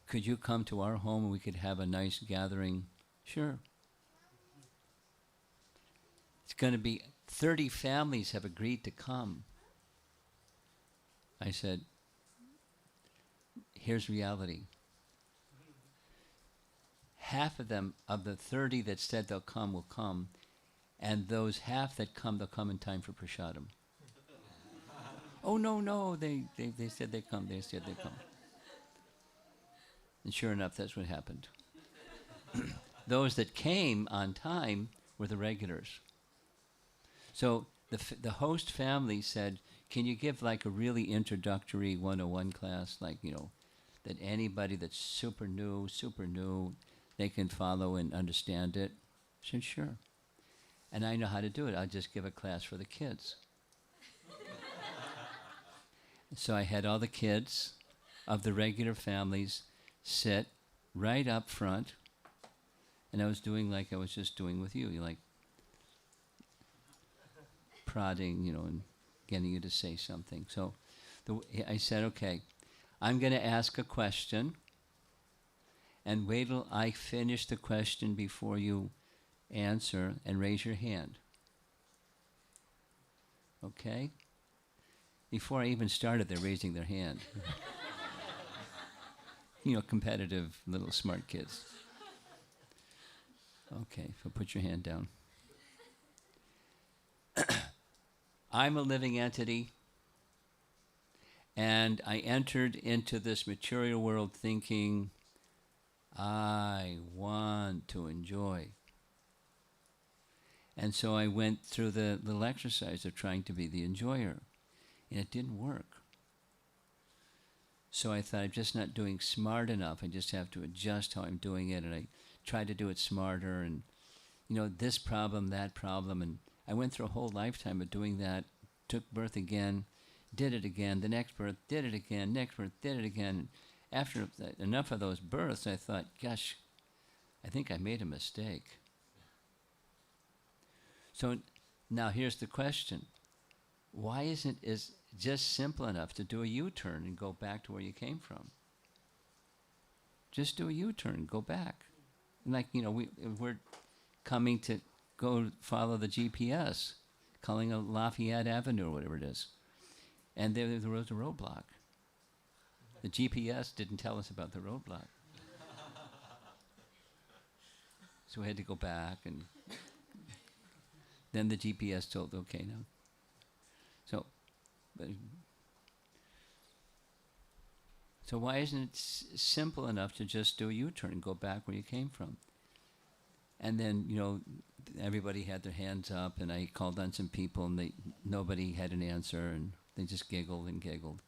Speaker 1: Could you come to our home and we could have a nice gathering? Sure. It's going to be 30 families have agreed to come. I said, here's reality. Half of them, of the 30 that said they'll come, will come. And those half that come, they'll come in time for prasadam. Oh, no, they said they come, they said they come. And sure enough, that's what happened. Those that came on time were the regulars. So the host family said, can you give like a really introductory 101 class, like, that anybody that's super new, they can follow and understand it? I said, sure. And I know how to do it. I'll just give a class for the kids. So I had all the kids of the regular families sit right up front, and I was doing like I was just doing with you, like prodding, and getting you to say something. So I said, okay, I'm going to ask a question, and wait till I finish the question before you answer and raise your hand. Okay? Before I even started, they're raising their hand. Competitive little smart kids. Okay, so put your hand down. I'm a living entity, and I entered into this material world thinking, I want to enjoy. And so I went through the little exercise of trying to be the enjoyer, and it didn't work. So I thought, I'm just not doing smart enough. I just have to adjust how I'm doing it, and I tried to do it smarter, and this problem, that problem, and I went through a whole lifetime of doing that, took birth again, did it again, the next birth, did it again, next birth, did it again. After enough of those births, I thought, gosh, I think I made a mistake. So now here's the question. Why isn't it just simple enough to do a U-turn and go back to where you came from? Just do a U-turn, go back. Like, we're coming to go follow the GPS, calling a Lafayette Avenue or whatever it is. And there was a roadblock. The GPS didn't tell us about the roadblock. So we had to go back, and then the GPS told, okay, now. So why isn't it simple enough to just do a U-turn and go back where you came from? And then, everybody had their hands up, and I called on some people, and nobody had an answer, and they just giggled and giggled.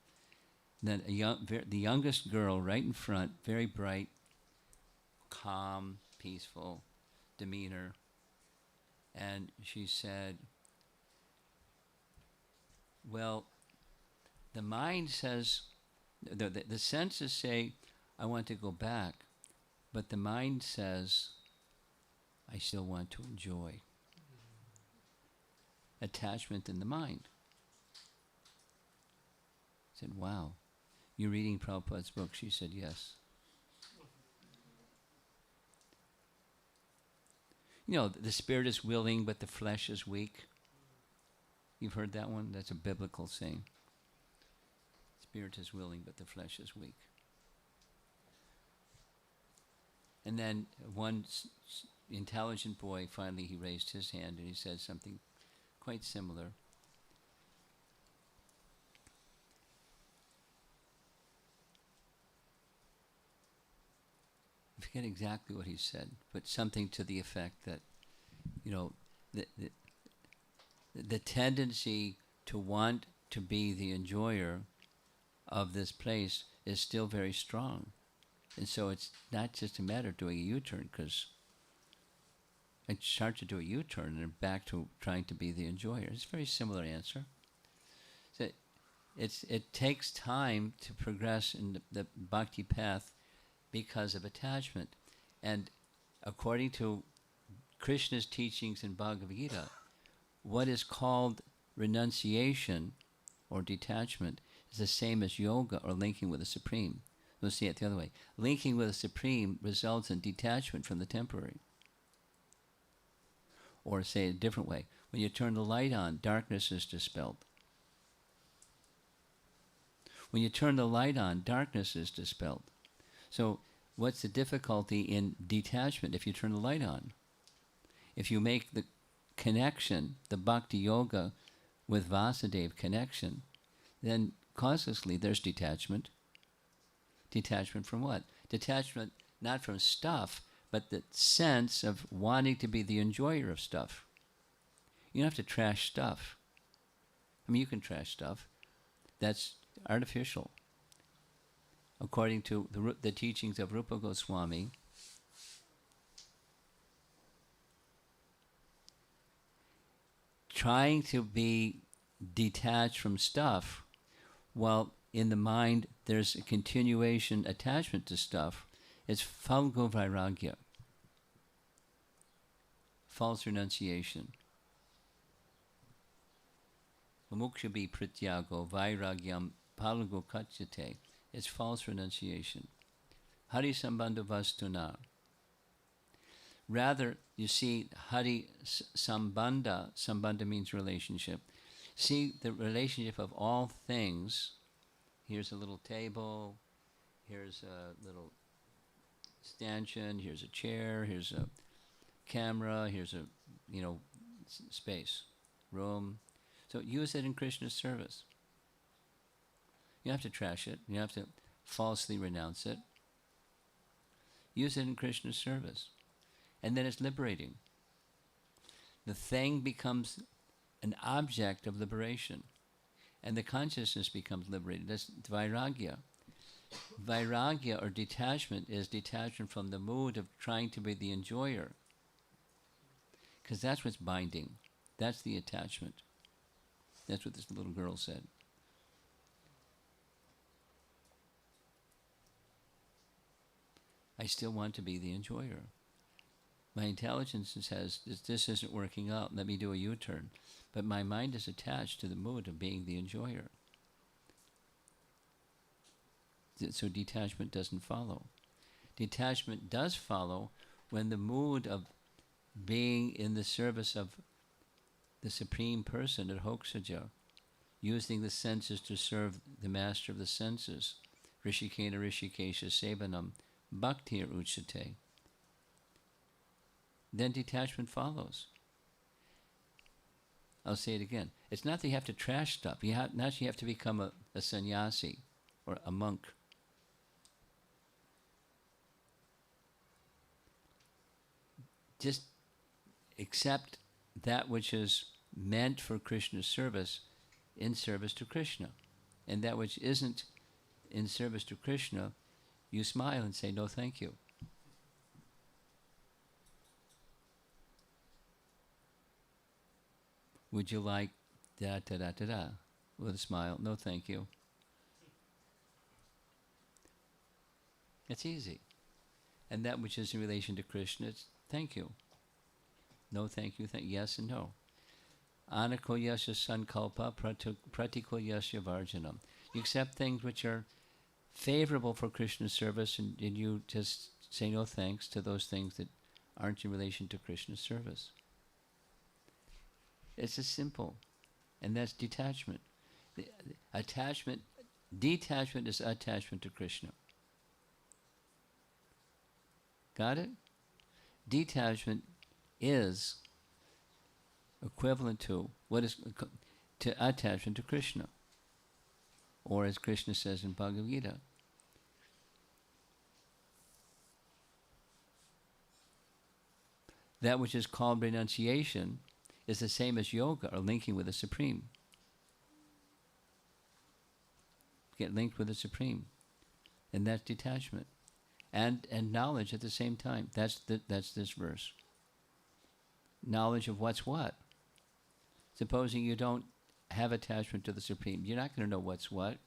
Speaker 1: And then the youngest girl right in front, very bright, calm, peaceful demeanor, and she said, well, the mind says, the senses say, I want to go back, but the mind says, I still want to enjoy. Attachment in the mind. I said, wow, you're reading Prabhupada's book? She said, yes. The spirit is willing, but the flesh is weak. You've heard that one? That's a biblical saying. Spirit is willing, but the flesh is weak. And then one intelligent boy, finally he raised his hand and he said something quite similar. I forget exactly what he said, but something to the effect that, the tendency to want to be the enjoyer of this place is still very strong. And so it's not just a matter of doing a U-turn, because I start to do a U-turn and back to trying to be the enjoyer. It's a very similar answer. So it takes time to progress in the bhakti path because of attachment. And according to Krishna's teachings in Bhagavad Gita, what is called renunciation or detachment is the same as yoga or linking with the Supreme. We'll see it the other way. Linking with the Supreme results in detachment from the temporary. Or say it a different way. When you turn the light on, darkness is dispelled. When you turn the light on, darkness is dispelled. So what's the difficulty in detachment if you turn the light on? If you make the connection, the bhakti yoga with Vasudeva connection, then causelessly there's detachment. Detachment from what? Detachment not from stuff, but the sense of wanting to be the enjoyer of stuff. You don't have to trash stuff. I mean, you can trash stuff. That's artificial. According to the teachings of Rupa Goswami, trying to be detached from stuff while in the mind there's a continuation attachment to stuff, it's falgo vairagya, false renunciation. Mukshabi prityago vairagyam palgo kachyate. It's false renunciation. Hari sambandha vastuna. Rather, you see, Hari sambandha means relationship. See the relationship of all things. Here's a little table, here's a little stanchion, here's a chair, here's a camera, here's a, space, room. So use it in Krishna's service. You don't have to trash it. You don't have to falsely renounce it. Use it in Krishna's service. And then it's liberating. The thing becomes an object of liberation. And the consciousness becomes liberated. That's vairagya. Vairagya or detachment is detachment from the mood of trying to be the enjoyer. Because that's what's binding. That's the attachment. That's what this little girl said. I still want to be the enjoyer. My intelligence says, this isn't working out, let me do a U-turn. But my mind is attached to the mood of being the enjoyer. So detachment doesn't follow. Detachment does follow when the mood of being in the service of the Supreme Person at Hoksaja, using the senses to serve the master of the senses, Rishikena Rishikesha Sevanam, Bhaktir Uchate. Then detachment follows. I'll say it again. It's not that you have to trash stuff. Not you have to become a sannyasi or a monk. Just accept that which is meant for Krishna's service in service to Krishna. And that which isn't in service to Krishna, you smile and say, no, thank you. Would you like da-da-da-da-da? With a smile, no thank you. It's easy. And that which is in relation to Krishna, it's thank you. No thank you, yes and no. Anako yasya sankalpa pratiko yasya varjanam. You accept things which are favorable for Krishna's service and you just say no thanks to those things that aren't in relation to Krishna's service. It's as simple. And that's detachment. Detachment is attachment to Krishna. Got it? Detachment is equivalent to attachment to Krishna. Or as Krishna says in Bhagavad Gita, that which is called renunciation is the same as yoga or linking with the Supreme. Get linked with the Supreme. And that's detachment. And knowledge at the same time. That's this verse. Knowledge of what's what. Supposing you don't have attachment to the Supreme, you're not going to know what's what.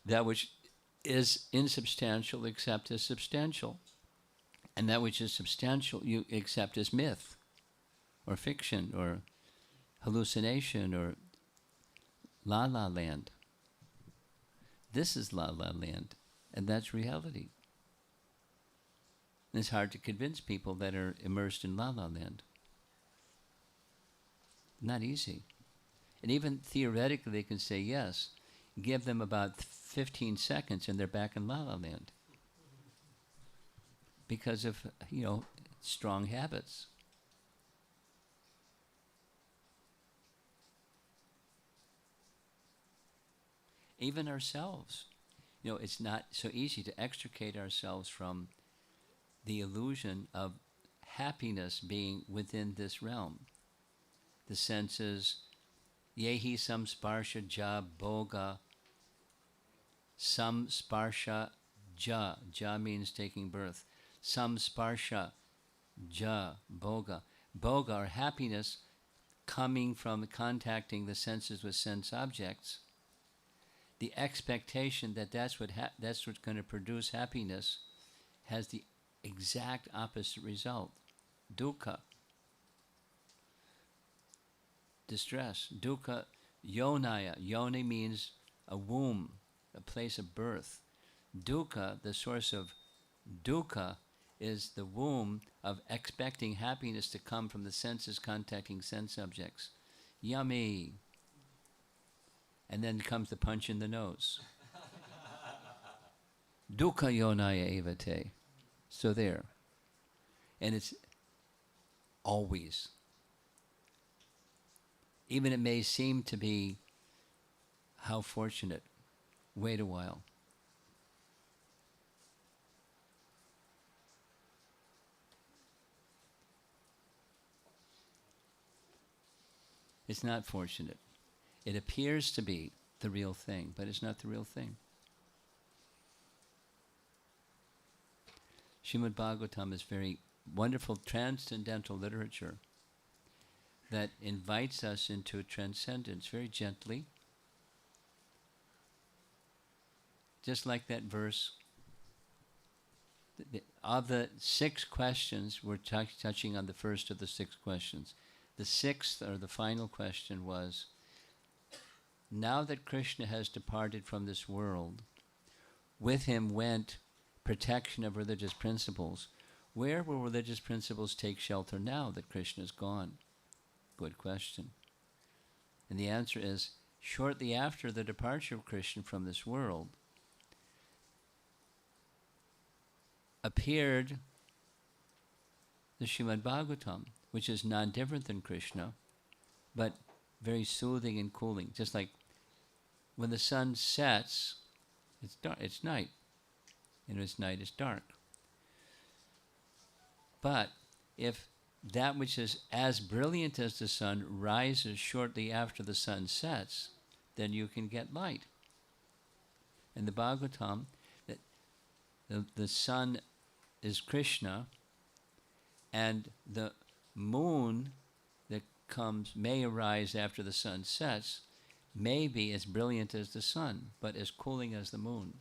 Speaker 1: That which is insubstantial except as substantial. And that which is substantial you accept as myth or fiction or hallucination or la la land. This is la la land, and that's reality. And it's hard to convince people that are immersed in la la land. Not easy. And even theoretically they can say yes. Give them about 15 seconds and they're back in la la land. Because of, strong habits. Even ourselves. It's not so easy to extricate ourselves from the illusion of happiness being within this realm. The senses, yehi samsparsha ja bhoga, samsparsha ja. Ja means taking birth. Samsparsha ja bhoga. Bhoga, or happiness, coming from contacting the senses with sense objects. The expectation that that's what's going to produce happiness has the exact opposite result. Dukkha. Distress. Dukkha yonaya. Yoni means a womb, a place of birth. Dukkha, the source of dukkha, is the womb of expecting happiness to come from the senses contacting sense objects. Yummy. And then comes the punch in the nose. Dukkha yonaya evate. So there. And it's always. Even it may seem to be, how fortunate. Wait a while. It's not fortunate. It appears to be the real thing, but it's not the real thing. Srimad Bhagavatam is very wonderful transcendental literature that invites us into transcendence very gently. Just like that verse. Of the 6 questions, we're touching on the first of the 6 questions. The 6th, or the final question, was, now that Krishna has departed from this world, with him went protection of religious principles. Where will religious principles take shelter now that Krishna is gone? Good question. And the answer is, shortly after the departure of Krishna from this world, appeared the Srimad Bhagavatam, which is non-different than Krishna, but very soothing and cooling. Just like when the sun sets, it's dark, it's night. It's night, it's dark. But if that which is as brilliant as the sun rises shortly after the sun sets, then you can get light. In the Bhagavatam, the sun is Krishna, and the moon that may arise after the sun sets, may be as brilliant as the sun, but as cooling as the moon.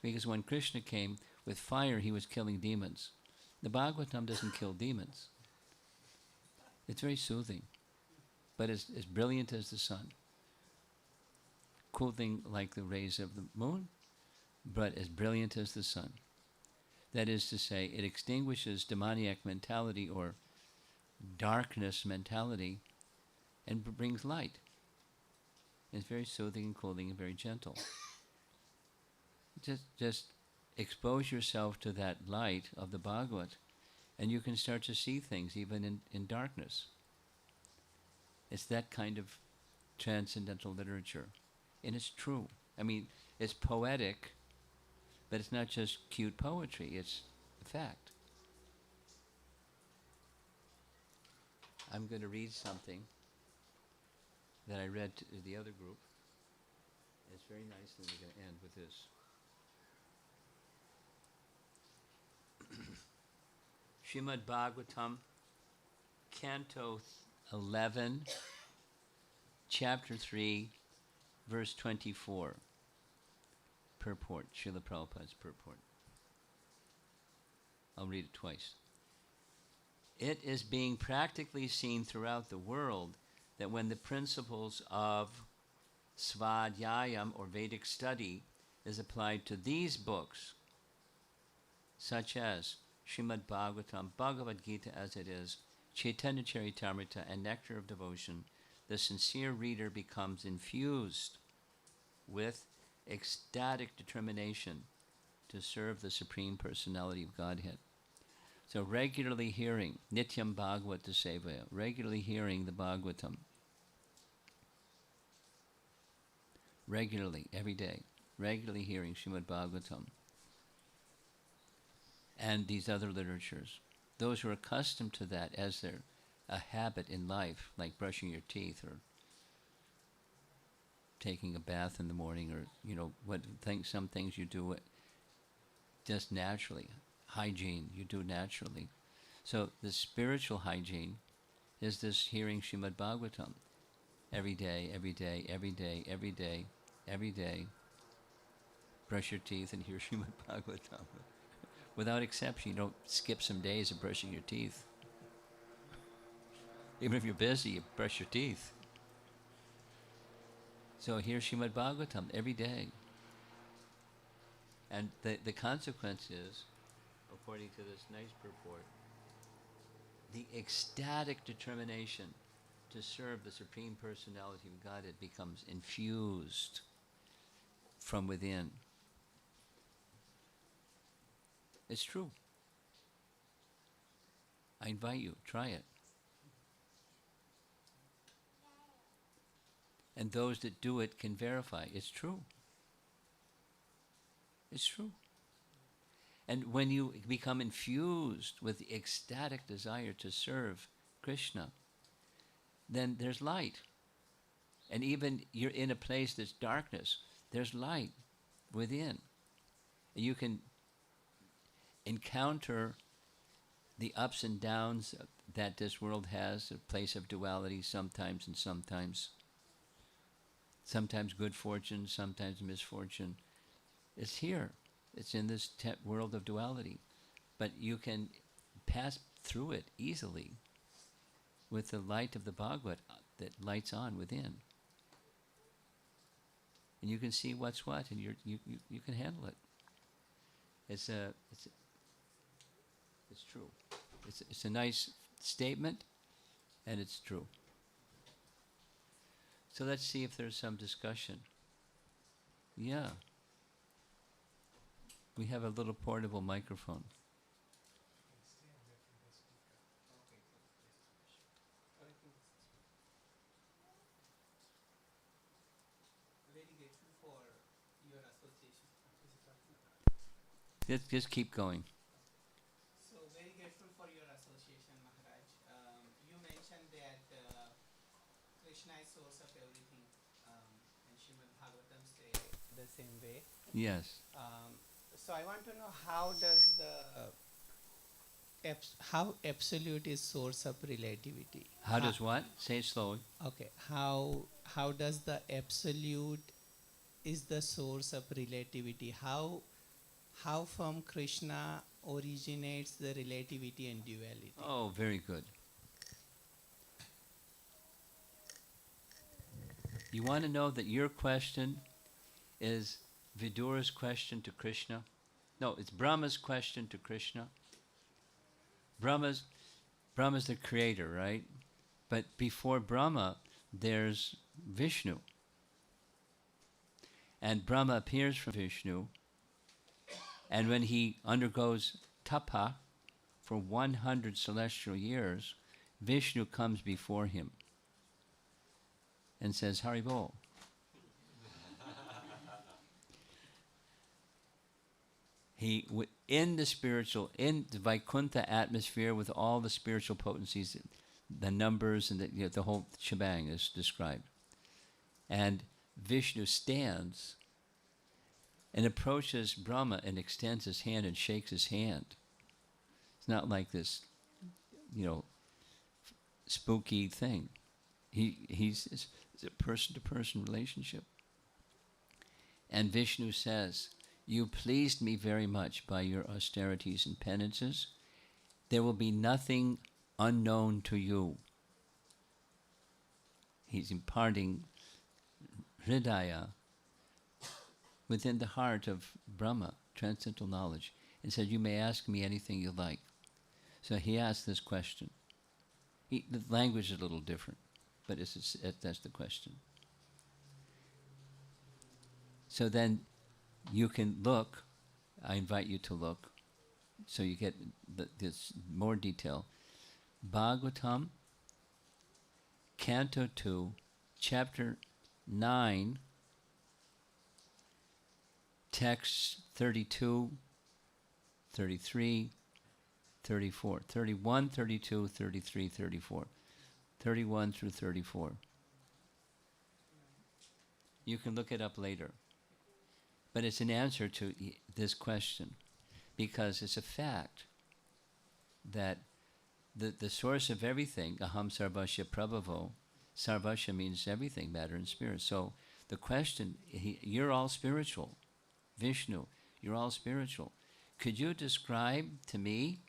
Speaker 1: Because when Krishna came with fire, he was killing demons. The Bhagavatam doesn't kill demons. It's very soothing, but as brilliant as the sun. Cooling like the rays of the moon, but as brilliant as the sun. That is to say, it extinguishes demoniac mentality or darkness mentality and brings light. It's very soothing and cooling and very gentle. Just expose yourself to that light of the Bhagavat, and you can start to see things even in darkness. It's that kind of transcendental literature. And it's true. I mean, it's poetic, but it's not just cute poetry, it's a fact. I'm going to read something that I read to the other group. It's very nice, and we're going to end with this. Srimad Bhagavatam, Canto 11, Chapter 3, Verse 24. Purport, Srila Prabhupada's purport. I'll read it twice. It is being practically seen throughout the world that when the principles of Svadhyayam or Vedic study is applied to these books, such as Srimad Bhagavatam, Bhagavad Gita as it is, Chaitanya Charitamrita, and Nectar of Devotion, the sincere reader becomes infused with ecstatic determination to serve the Supreme Personality of Godhead. So regularly hearing Nityam Bhagavata Sevaya, regularly hearing the Bhagavatam, regularly, every day, regularly hearing Srimad Bhagavatam and these other literatures. Those who are accustomed to that as their a habit in life, like brushing your teeth or taking a bath in the morning, or some things you do it just naturally. Hygiene you do naturally. So the spiritual hygiene is this hearing Srimad Bhagavatam every day, every day, every day, every day, every day. Brush your teeth and hear Srimad Bhagavatam. Without exception, you don't skip some days of brushing your teeth. Even if you're busy, you brush your teeth. So hear Srimad Bhagavatam every day. And the consequence is, according to this nice purport, the ecstatic determination to serve the Supreme Personality of Godhead becomes infused from within. It's true. I invite you, try it. And those that do it can verify it's true. It's true. And when you become infused with the ecstatic desire to serve Krishna, then there's light. And even you're in a place that's darkness, there's light within. And you can encounter the ups and downs that this world has, a place of duality sometimes and sometimes. Sometimes good fortune, sometimes misfortune. It's here. It's in this world of duality. But you can pass through it easily with the light of the Bhagavad that lights on within. And you can see what's what, and you can handle it. It's true. It's a nice statement, and it's true. So let's see if there's some discussion. Yeah. We have a little portable microphone. Just keep going.
Speaker 2: So very grateful for your association, Maharaj. You mentioned that Krishna is source of everything, and Srimad Bhagavatam say the same way.
Speaker 1: Yes.
Speaker 2: So I want to know how does how absolute is source of relativity?
Speaker 1: How does what? Say it slowly.
Speaker 2: Okay. How does the absolute is the source of relativity? How from Krishna originates the relativity and duality?
Speaker 1: Oh, very good. You want to know that your question is Vidura's question to Krishna? No, it's Brahma's question to Krishna. Brahma's the creator, right? But before Brahma, there's Vishnu. And Brahma appears from Vishnu. And when he undergoes tapa for 100 celestial years, Vishnu comes before him and says, Haribol. In the Vaikuntha atmosphere with all the spiritual potencies, the numbers and the whole shebang is described. And Vishnu stands and approaches Brahma and extends his hand and shakes his hand. It's not like this, spooky thing. It's a person-to-person relationship. And Vishnu says, You pleased me very much by your austerities and penances. There will be nothing unknown to you. He's imparting Hridaya within the heart of Brahma, transcendental knowledge, and said, you may ask me anything you like. So he asked this question. The language is a little different, but that's the question. So then you can look, I invite you to look, so you get this more detail. Bhagavatam, Canto 2, Chapter 9, Texts 32, 33, 34, 31, 32, 33, 34, 31 through 34. You can look it up later. But it's an answer to this question, because it's a fact that the source of everything, aham sarvasya prabhavo, sarvasya means everything, matter and spirit. So the question, you're all spiritual. Vishnu, you're all spiritual. Could you describe to me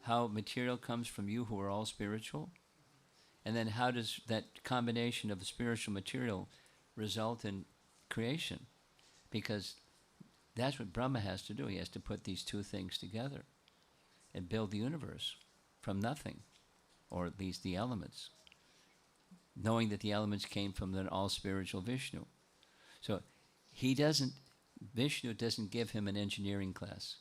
Speaker 1: how material comes from you who are all spiritual? And then how does that combination of spiritual material result in creation? Because that's what Brahma has to do. He has to put these two things together and build the universe from nothing, or at least the elements, knowing that the elements came from the all-spiritual Vishnu. So Vishnu doesn't give him an engineering class.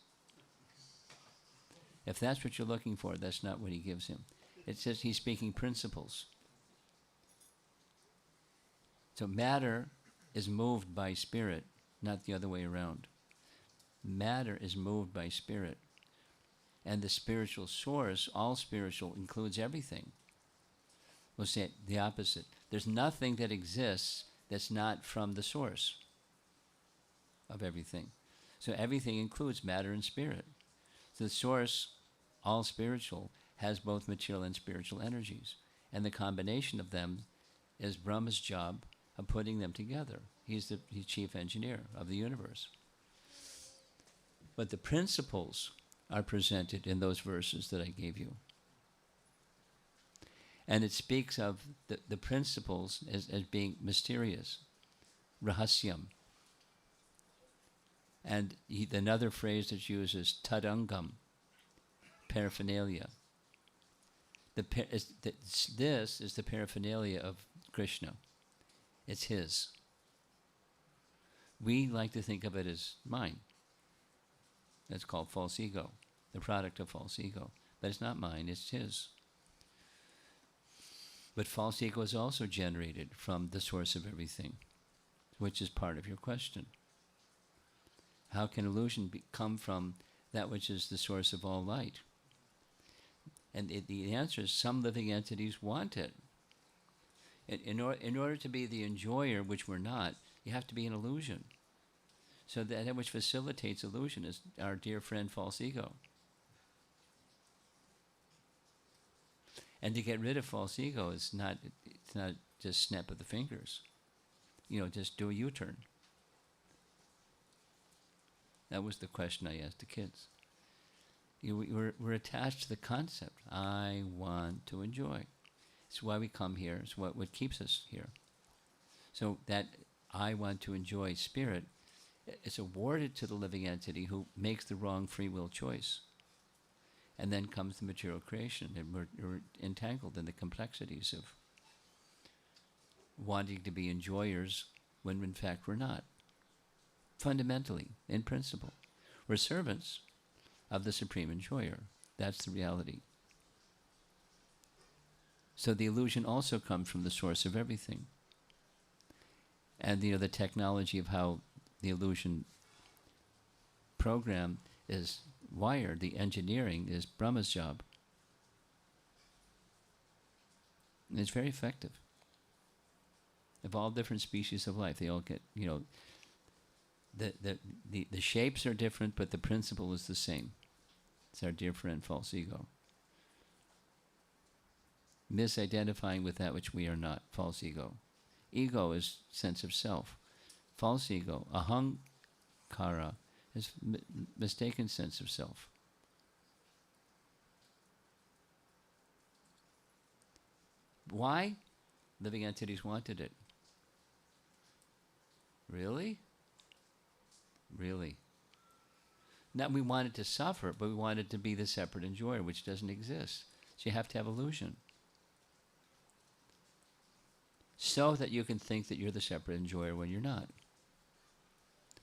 Speaker 1: If that's what you're looking for, that's not what he gives him. It says he's speaking principles. So matter is moved by spirit, not the other way around. Matter is moved by spirit. And the spiritual source, all spiritual, includes everything. We'll say it the opposite. There's nothing that exists that's not from the source of everything. So everything includes matter and spirit. So the source, all spiritual, has both material and spiritual energies. And the combination of them is Brahma's job of putting them together. He's the chief engineer of the universe. But the principles are presented in those verses that I gave you. And it speaks of the principles as being mysterious, rahasyam. And another phrase that's used is tadangam, paraphernalia. This is the paraphernalia of Krishna. It's his. We like to think of it as mine. That's called false ego, the product of false ego. But it's not mine, it's his. But false ego is also generated from the source of everything, which is part of your question. How can illusion come from that which is the source of all light? And the answer is some living entities want it. In order to be the enjoyer, which we're not, you have to be an illusion. So that which facilitates illusion is our dear friend false ego. And to get rid of false ego it's not just snap of the fingers. Just do a U-turn. That was the question I asked the kids. We're attached to the concept. I want to enjoy. It's why we come here. It's what keeps us here. So that I want to enjoy spirit, it's awarded to the living entity who makes the wrong free will choice. And then comes the material creation, and we're entangled in the complexities of wanting to be enjoyers when in fact we're not. Fundamentally, in principle, we're servants of the supreme enjoyer. That's the reality. So the illusion also comes from the source of everything. And the technology of how the illusion program is wired, the engineering, is Brahma's job. And it's very effective. Of all different species of life, they all get, the shapes are different, but the principle is the same. It's our dear friend, false ego. Misidentifying with that which we are not, false ego. Ego is sense of self. False ego, ahankara, His mistaken sense of self. Why? Living entities wanted it. Really? Really? Not we wanted to suffer, but we wanted to be the separate enjoyer, which doesn't exist. So you have to have illusion. So that you can think that you're the separate enjoyer when you're not.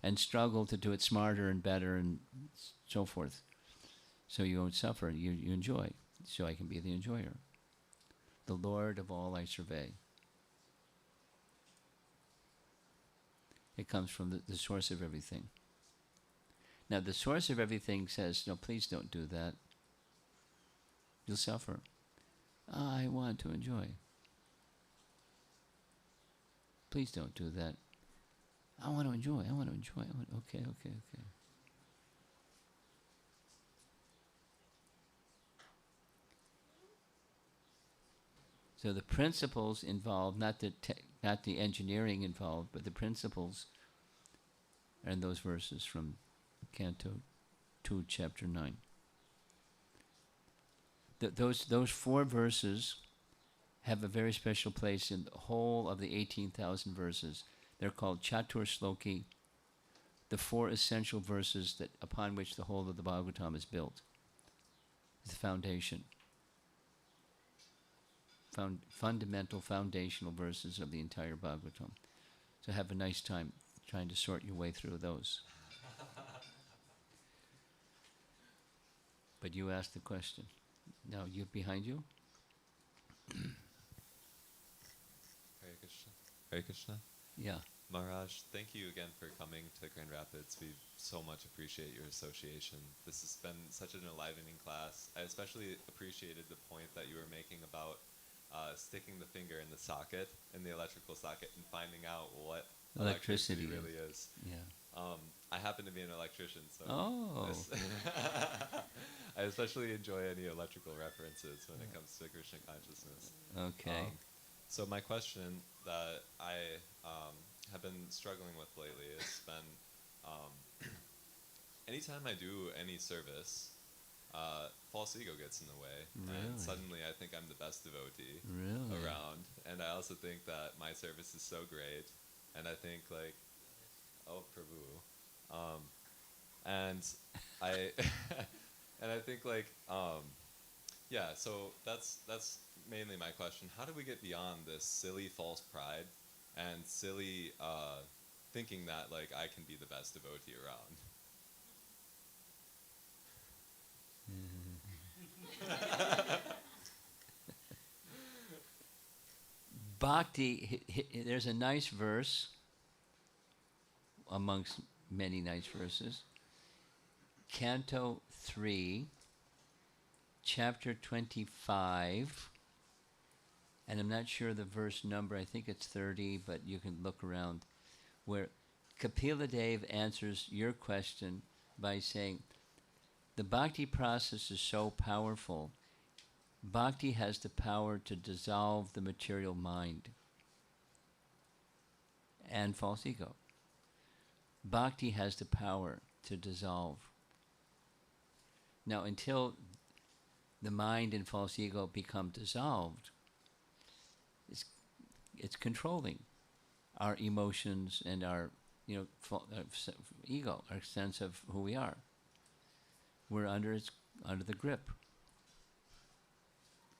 Speaker 1: And struggle to do it smarter and better and so forth. So you won't suffer, you enjoy. So I can be the enjoyer. The Lord of all I survey. It comes from the source of everything. Now the source of everything says, no, please don't do that. You'll suffer. I want to enjoy. Please don't do that. I want to enjoy. Okay. So the principles involved, not the engineering involved, but the principles are in those verses from Canto 2, Chapter 9. Those 4 verses have a very special place in the whole of the 18,000 verses. They're called Chatur Shloki, the 4 essential verses that upon which the whole of the Bhagavatam is built. It's the foundation. Fundamental, foundational verses of the entire Bhagavatam. So have a nice time trying to sort your way through those. But you asked the question. Now, you behind you?
Speaker 3: Hare Krishna. Hare Krishna.
Speaker 1: Yeah.
Speaker 3: Maharaj, thank you again for coming to Grand Rapids. We so much appreciate your association. This has been such an enlivening class. I especially appreciated the point that you were making about sticking the finger in the socket, in the electrical socket, and finding out what electricity really is.
Speaker 1: Yeah.
Speaker 3: I happen to be an electrician, so
Speaker 1: Oh.
Speaker 3: I especially enjoy any electrical references when it comes to Krishna consciousness.
Speaker 1: Okay.
Speaker 3: So my question that I have been struggling with lately has been, anytime I do any service, false ego gets in the way,
Speaker 1: Really?
Speaker 3: and suddenly I think I'm the best devotee
Speaker 1: Really?
Speaker 3: around, and I also think that my service is so great, and I think like, oh Prabhu, and I and I think like, yeah. So that's mainly my question. How do we get beyond this silly false pride and silly thinking that like I can be the best devotee around?
Speaker 1: Bhakti, there's a nice verse, amongst many nice verses. Canto 3, Chapter 25, and I'm not sure the verse number, I think it's 30, but you can look around, where Kapila Dev answers your question by saying, the bhakti process is so powerful. Bhakti has the power to dissolve the material mind and false ego. Bhakti has the power to dissolve. Now, until the mind and false ego become dissolved, it's controlling our emotions and our ego, our sense of who we are. We're under the grip.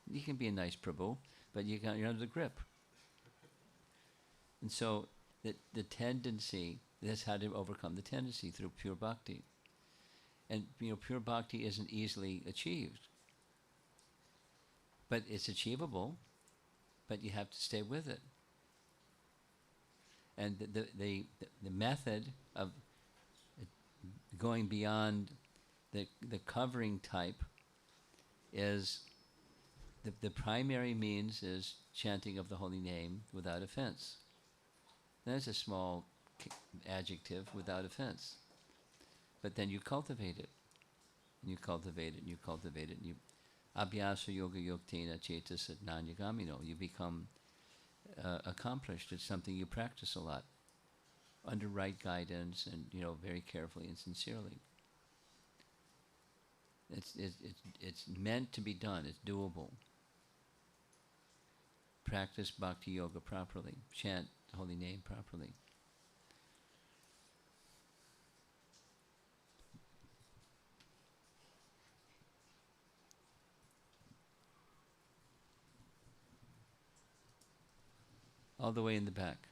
Speaker 1: You can be a nice Prabhu, but you're under the grip. And so the tendency, that's how to overcome the tendency, through pure bhakti. And pure bhakti isn't easily achieved. But it's achievable, but you have to stay with it. And the method of going beyond the covering type is, the primary means is chanting of the holy name without offense. That's a small adjective, without offense. But then you cultivate it. And you cultivate it, and you cultivate it, and you abhyasa yoga yoktena chetas nanagamino. You become accomplished. It's something you practice a lot. under right guidance and, very carefully and sincerely. It's meant to be done. It's doable. Practice bhakti yoga properly. Chant the holy name properly. All the way in the back.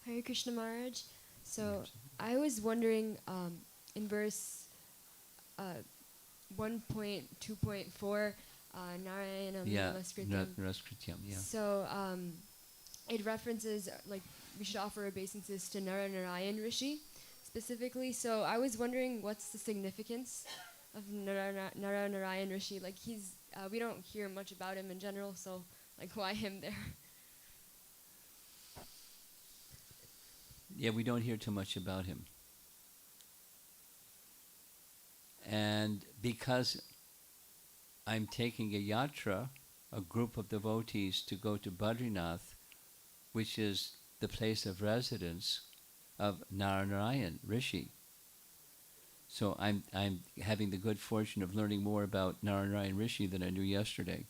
Speaker 4: Hare Krishna Maharaj. So I was wondering, in verse 1.2.4, Narayanam Namaskritam.
Speaker 1: Namaskritam, yeah.
Speaker 4: So it references like we should offer obeisances to Narayan Rishi specifically. So I was wondering what's the significance of Narayan Rishi? Like we don't hear much about him in general, so like why him there?
Speaker 1: Yeah, we don't hear too much about him. And because I'm taking a yatra, a group of devotees, to go to Badrinath, which is the place of residence of Narayan Rishi. So I'm having the good fortune of learning more about Narayan Rishi than I knew yesterday.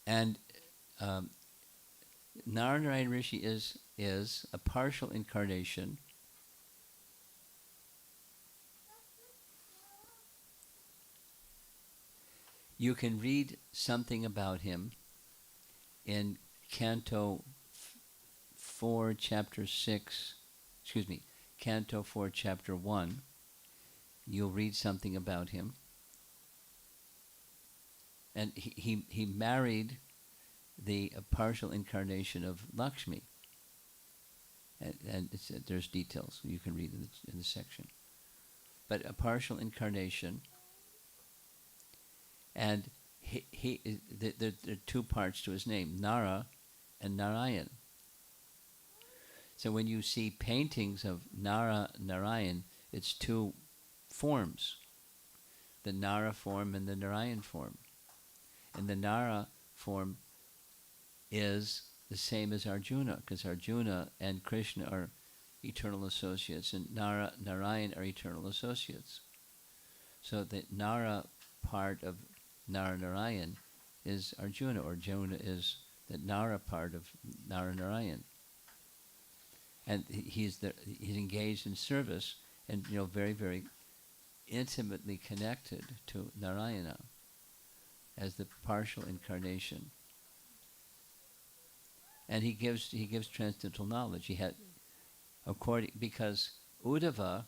Speaker 1: And Narayan Rishi is a partial incarnation You can read something about him in Canto 4, Chapter 6, Canto 4, Chapter 1. You'll read something about him. And he married the partial incarnation of Lakshmi. And there's details you can read in the section. But a partial incarnation, and there are two parts to his name, Nara and Narayan. So when you see paintings of Narayan, it's two forms, the Nara form and the Narayan form. And the Nara form is the same as Arjuna, because Arjuna and Krishna are eternal associates, and Narayan are eternal associates. So the Nara part of Narayan is Arjuna, or Arjuna is the Nara part of Narayan. And he's engaged in service and very, very intimately connected to Narayana as the partial incarnation. And he gives transcendental knowledge. He had, because Uddhava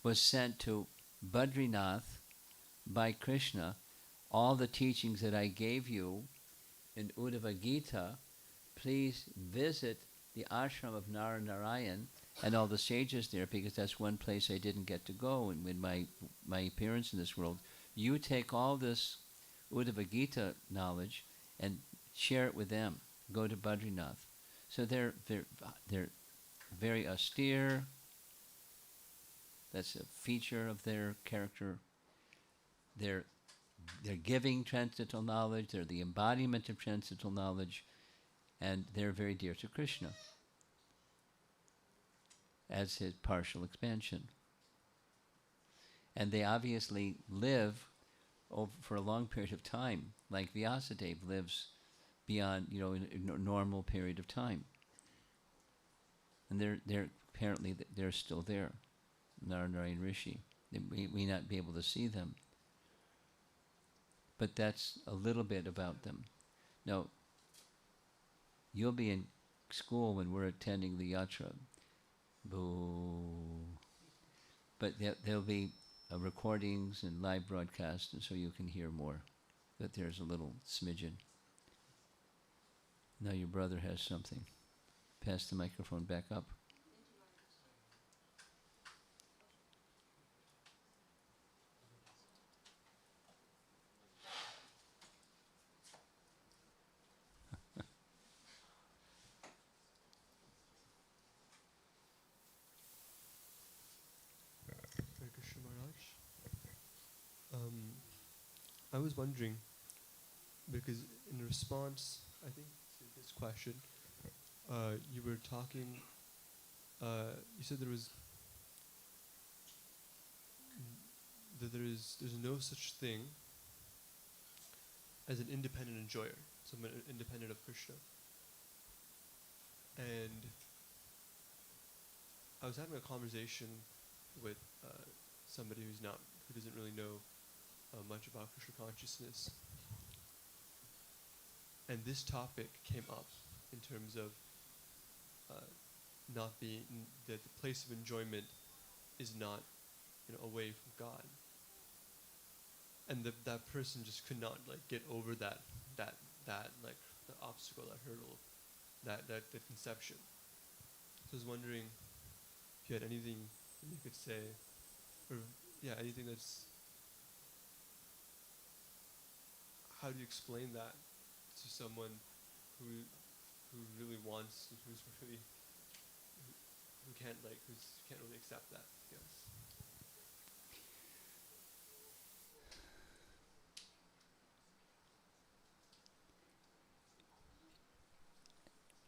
Speaker 1: was sent to Badrinath by Krishna. All the teachings that I gave you in Uddhava Gita, please visit the ashram of Narayan and all the sages there, because that's one place I didn't get to go in my appearance in this world. You take all this Uddhava Gita knowledge and share it with them. Go to Badrinath. So they're very austere. That's a feature of their character. They're giving transcendental knowledge. They're the embodiment of transcendental knowledge, and they're very dear to Krishna as his partial expansion. And they obviously live for a long period of time, like Vyasadeva lives beyond, in a normal period of time. And they're apparently they're still there, Narayan Rishi. We may not be able to see them, but that's a little bit about them. Now, you'll be in school when we're attending the yatra. Boo. But there'll be recordings and live broadcasts, and so you can hear more. But there's a little smidgen. Now your brother has something. Pass the microphone back up.
Speaker 5: I was wondering, because in response, I think, to this question, you were talking, you said there's no such thing as an independent enjoyer, someone independent of Krishna. And I was having a conversation with somebody who doesn't really know much about Krishna consciousness, and this topic came up in terms of not being that the place of enjoyment is not, away from God, and that person just could not like get over that like the obstacle, that hurdle, that conception. So I was wondering if you had anything that you could say, or anything that's, how do you explain that to someone who really wants, who can't really accept that, I guess.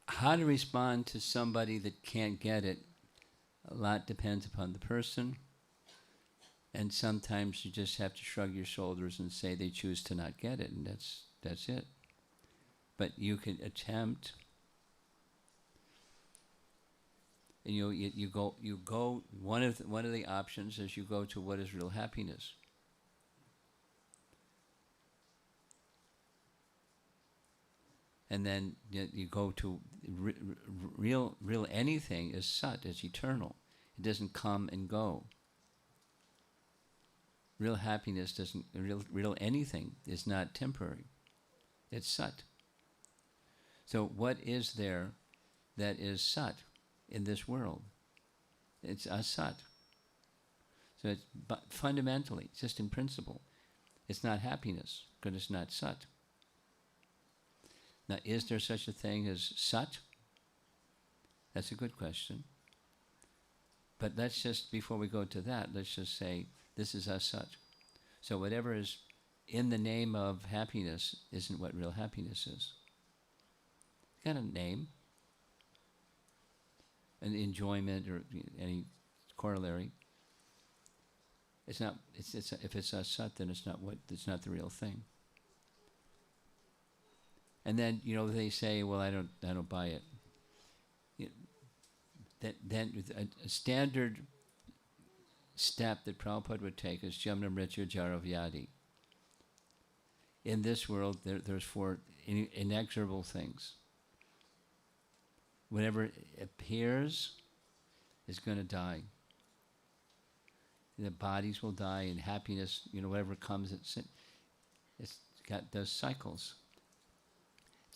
Speaker 1: How to respond to somebody that can't get it, a lot depends upon the person. And sometimes you just have to shrug your shoulders and say they choose to not get it, and that's it. But you can attempt, and you go. One of the options is you go to what is real happiness. And then you go to real anything is sat, is eternal. It doesn't come and go. Real happiness doesn't, real anything is not temporary. It's sat. So what is there that is sat in this world? It's asat. So it's, but fundamentally, just in principle, it's not happiness, because it's not sat. Now, is there such a thing as sat? That's a good question. But let's just, before we go to that, let's just say this is asat. So whatever is in the name of happiness isn't what real happiness is. It's got a name, an enjoyment, or any corollary. It's not. If it's asat, then it's not the real thing. And then they say, well, I don't buy it. Then a standard step that Prabhupada would take is Jamna Mrityu Jara Vyadi. In this world, there's four inexorable things. Whatever appears is going to die. The bodies will die, and happiness, whatever comes, it's got those cycles.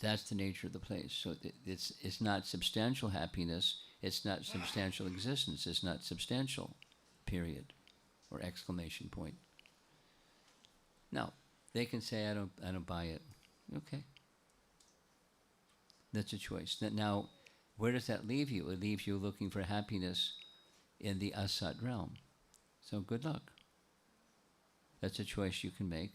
Speaker 1: That's the nature of the place. So it's not substantial happiness. It's not substantial existence. It's not substantial, period, or exclamation point. Now, they can say, I don't buy it. Okay. That's a choice. Now, where does that leave you? It leaves you looking for happiness in the asat realm. So good luck. That's a choice you can make.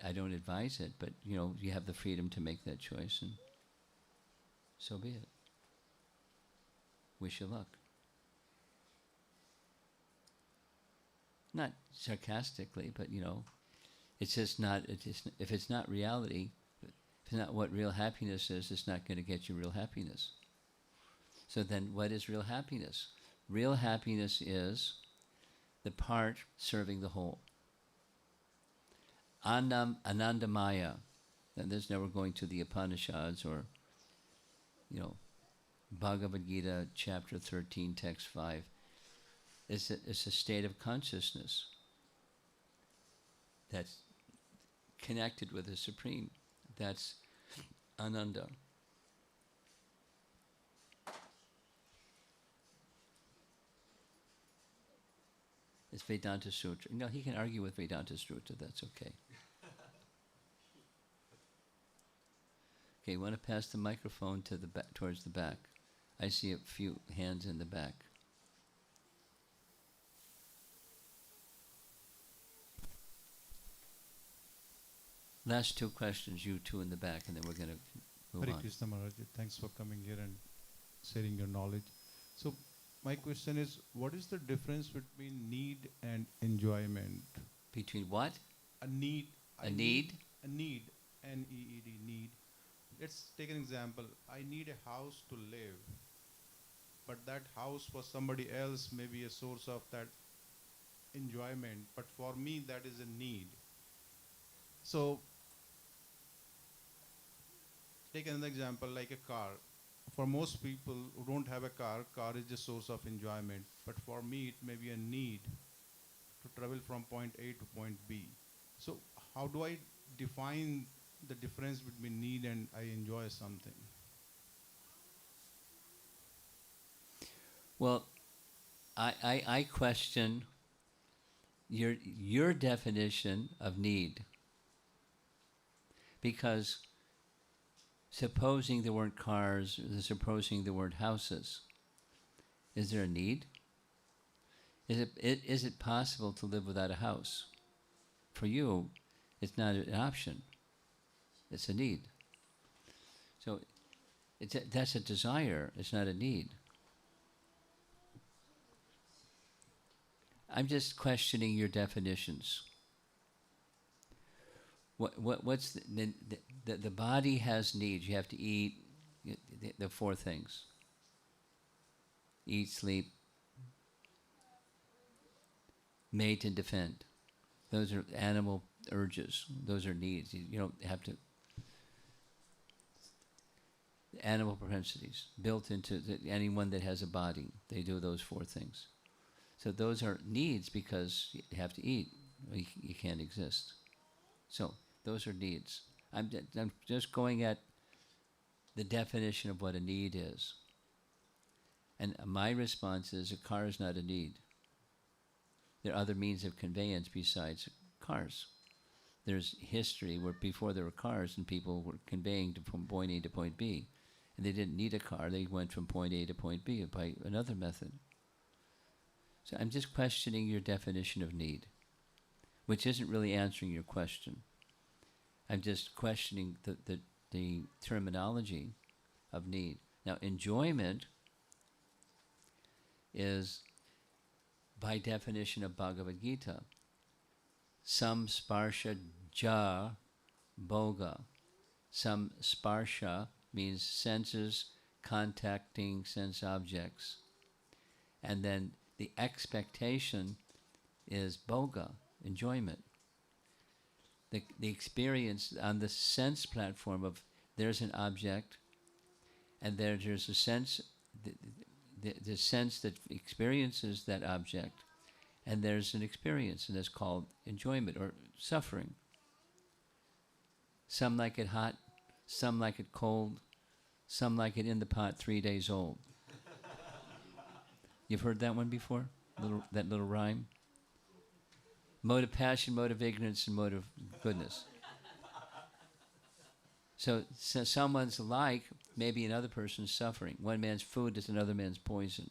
Speaker 1: I don't advise it, but you have the freedom to make that choice, and so be it. Wish you luck. Not sarcastically, but it's just not. If it's not reality, if it's not what real happiness is, it's not going to get you real happiness. So then, what is real happiness? Real happiness is the part serving the whole. Anandamaya, and this now we're going to the Upanishads, or Bhagavad Gita chapter 13, text 5. It's a state of consciousness that's connected with the Supreme. That's Ananda. It's Vedanta Sutra. No, he can argue with Vedanta Sutra, that's okay. Okay, you want to pass the microphone to the back, towards the back. I see a few hands in the back. Last two questions, you two in the back, and then we're going to move
Speaker 6: Hare
Speaker 1: on.
Speaker 6: Krishna Maharaj, thanks for coming here and sharing your knowledge. So my question is, what is the difference between need and enjoyment?
Speaker 1: Between what?
Speaker 6: A need.
Speaker 1: A need?
Speaker 6: A need. N-E-E-D, need. Let's take an example. I need a house to live, but that house for somebody else may be a source of that enjoyment, but for me that is a need. So take another example like a car. For most people who don't have a car is a source of enjoyment, but for me it may be a need to travel from point A to point B. So how do I define the difference between need and I enjoy something?
Speaker 1: Well, I question your definition of need, because supposing there weren't cars, supposing there weren't houses, is there a need? Is it possible to live without a house? For you, it's not an option. It's a need. So that's a desire. It's not a need. I'm just questioning your definitions. What's the body has needs. You have to eat, the four things: eat, sleep, mate, and defend. Those are animal urges. Those are needs. You don't have to. Animal propensities built into anyone that has a body. They do those four things. So those are needs because you have to eat. You can't exist. So those are needs. I'm just going at the definition of what a need is. And my response is a car is not a need. There are other means of conveyance besides cars. There's history where before there were cars and people were conveying from point A to point B. And they didn't need a car. They went from point A to point B by another method. So I'm just questioning your definition of need, which isn't really answering your question. I'm just questioning the terminology of need. Now, enjoyment is, by definition of Bhagavad Gita, sam sparsha ja bhoga. Sam sparsha means senses contacting sense objects. And then the expectation is bhoga, enjoyment. The experience on the sense platform of there's an object, and there's a sense, the sense that experiences that object, and there's an experience, and it's called enjoyment or suffering. Some like it hot, some like it cold, some like it in the pot 3 days old. You've heard that one before? That little rhyme? Mode of passion, mode of ignorance, and mode of goodness. So someone's like, maybe another person's suffering. One man's food is another man's poison.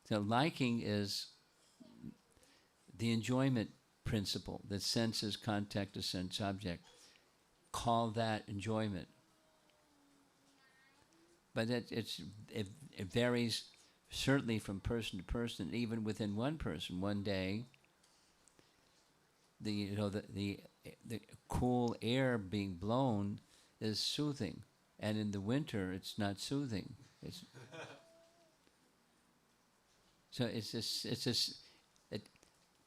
Speaker 1: So liking is the enjoyment principle, that senses contact a sense object. Call that enjoyment. But it varies certainly from person to person. Even within one person, one day, the cool air being blown is soothing, and in the winter it's not soothing.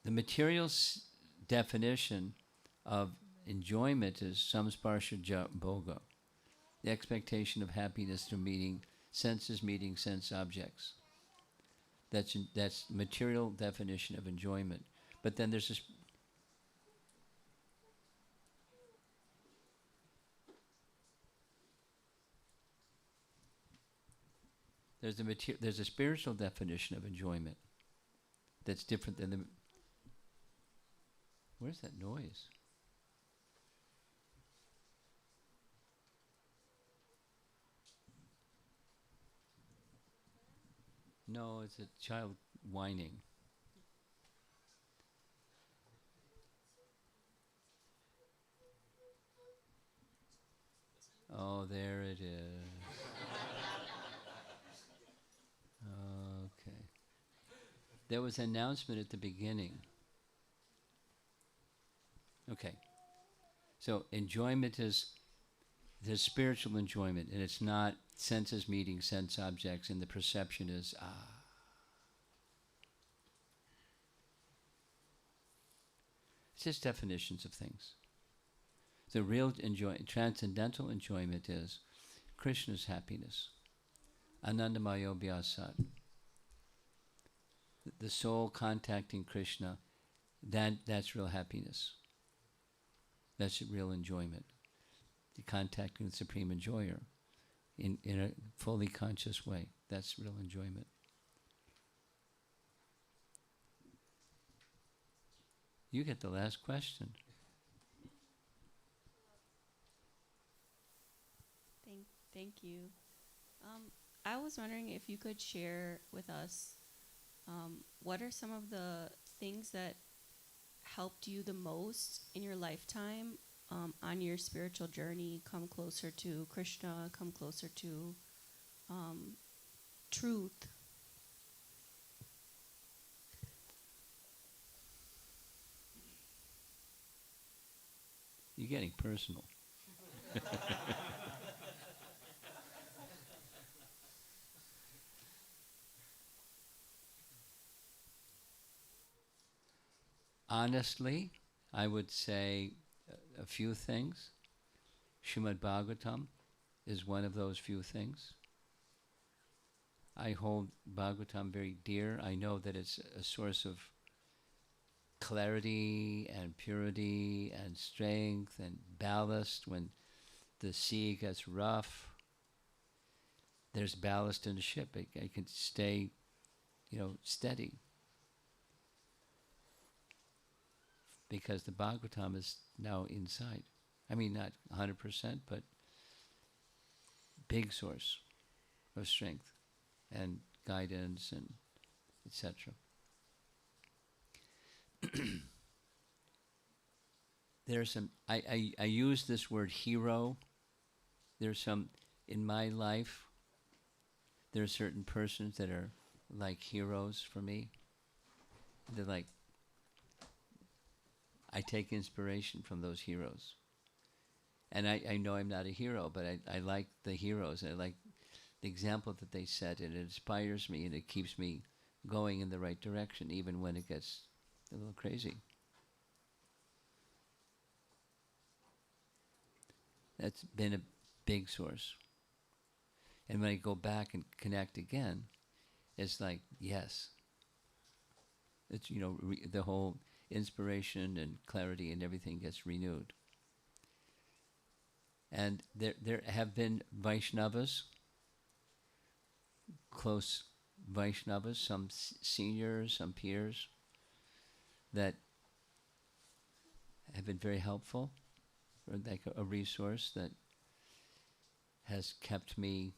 Speaker 1: The material definition of enjoyment is samsparsha bhoga, the expectation of happiness through meeting sense objects. That's material definition of enjoyment. But then there's this. There's a spiritual definition of enjoyment that's different than the. Where's that noise? No, it's a child whining. Oh, there it is. Okay. There was an announcement at the beginning. Okay. So enjoyment is there's spiritual enjoyment, and it's not senses meeting sense objects, and the perception is It's just definitions of things. The real transcendental enjoyment is Krishna's happiness. Anandamayo Vyasat. The soul contacting Krishna, that's real happiness. That's real enjoyment. The contacting the Supreme Enjoyer in a fully conscious way. That's real enjoyment. You get the last question.
Speaker 7: Thank you. I was wondering if you could share with us what are some of the things that helped you the most in your lifetime on your spiritual journey, come closer to Krishna, come closer to truth?
Speaker 1: You're getting personal. Honestly, I would say a few things. Srimad Bhagavatam is one of those few things. I hold Bhagavatam very dear. I know that it's a source of clarity and purity and strength and ballast when the sea gets rough. There's ballast in the ship. It can stay, steady. Because the Bhagavatam is now inside. I mean, not 100%, but big source of strength and guidance and etc. There's some, I use this word hero. There's some, in my life, there are certain persons that are like heroes for me. They're like, I take inspiration from those heroes. And I know I'm not a hero, but I like the heroes. I like the example that they set, and it inspires me, and it keeps me going in the right direction, even when it gets a little crazy. That's been a big source. And when I go back and connect again, it's like, yes. It's, the whole inspiration and clarity and everything gets renewed. And there have been Vaishnavas, close Vaishnavas, some seniors, some peers, that have been very helpful, or like a resource that has kept me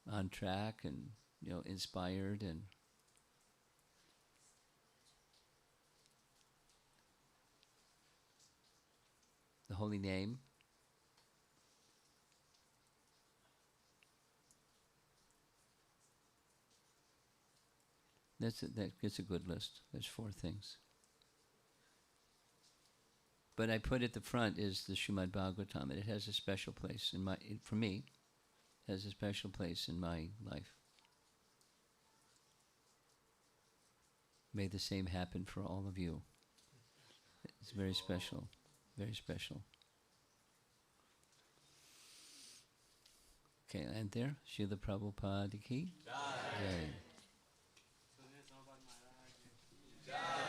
Speaker 1: on track and, inspired and the holy name. That's a good list. There's 4 things. But I put at the front is the Srimad Bhagavatam, and it has a special place for me, has a special place in my life. May the same happen for all of you. It's very special, very special. Okay, and there, Srila Prabhupada ki Jai.
Speaker 2: Jai.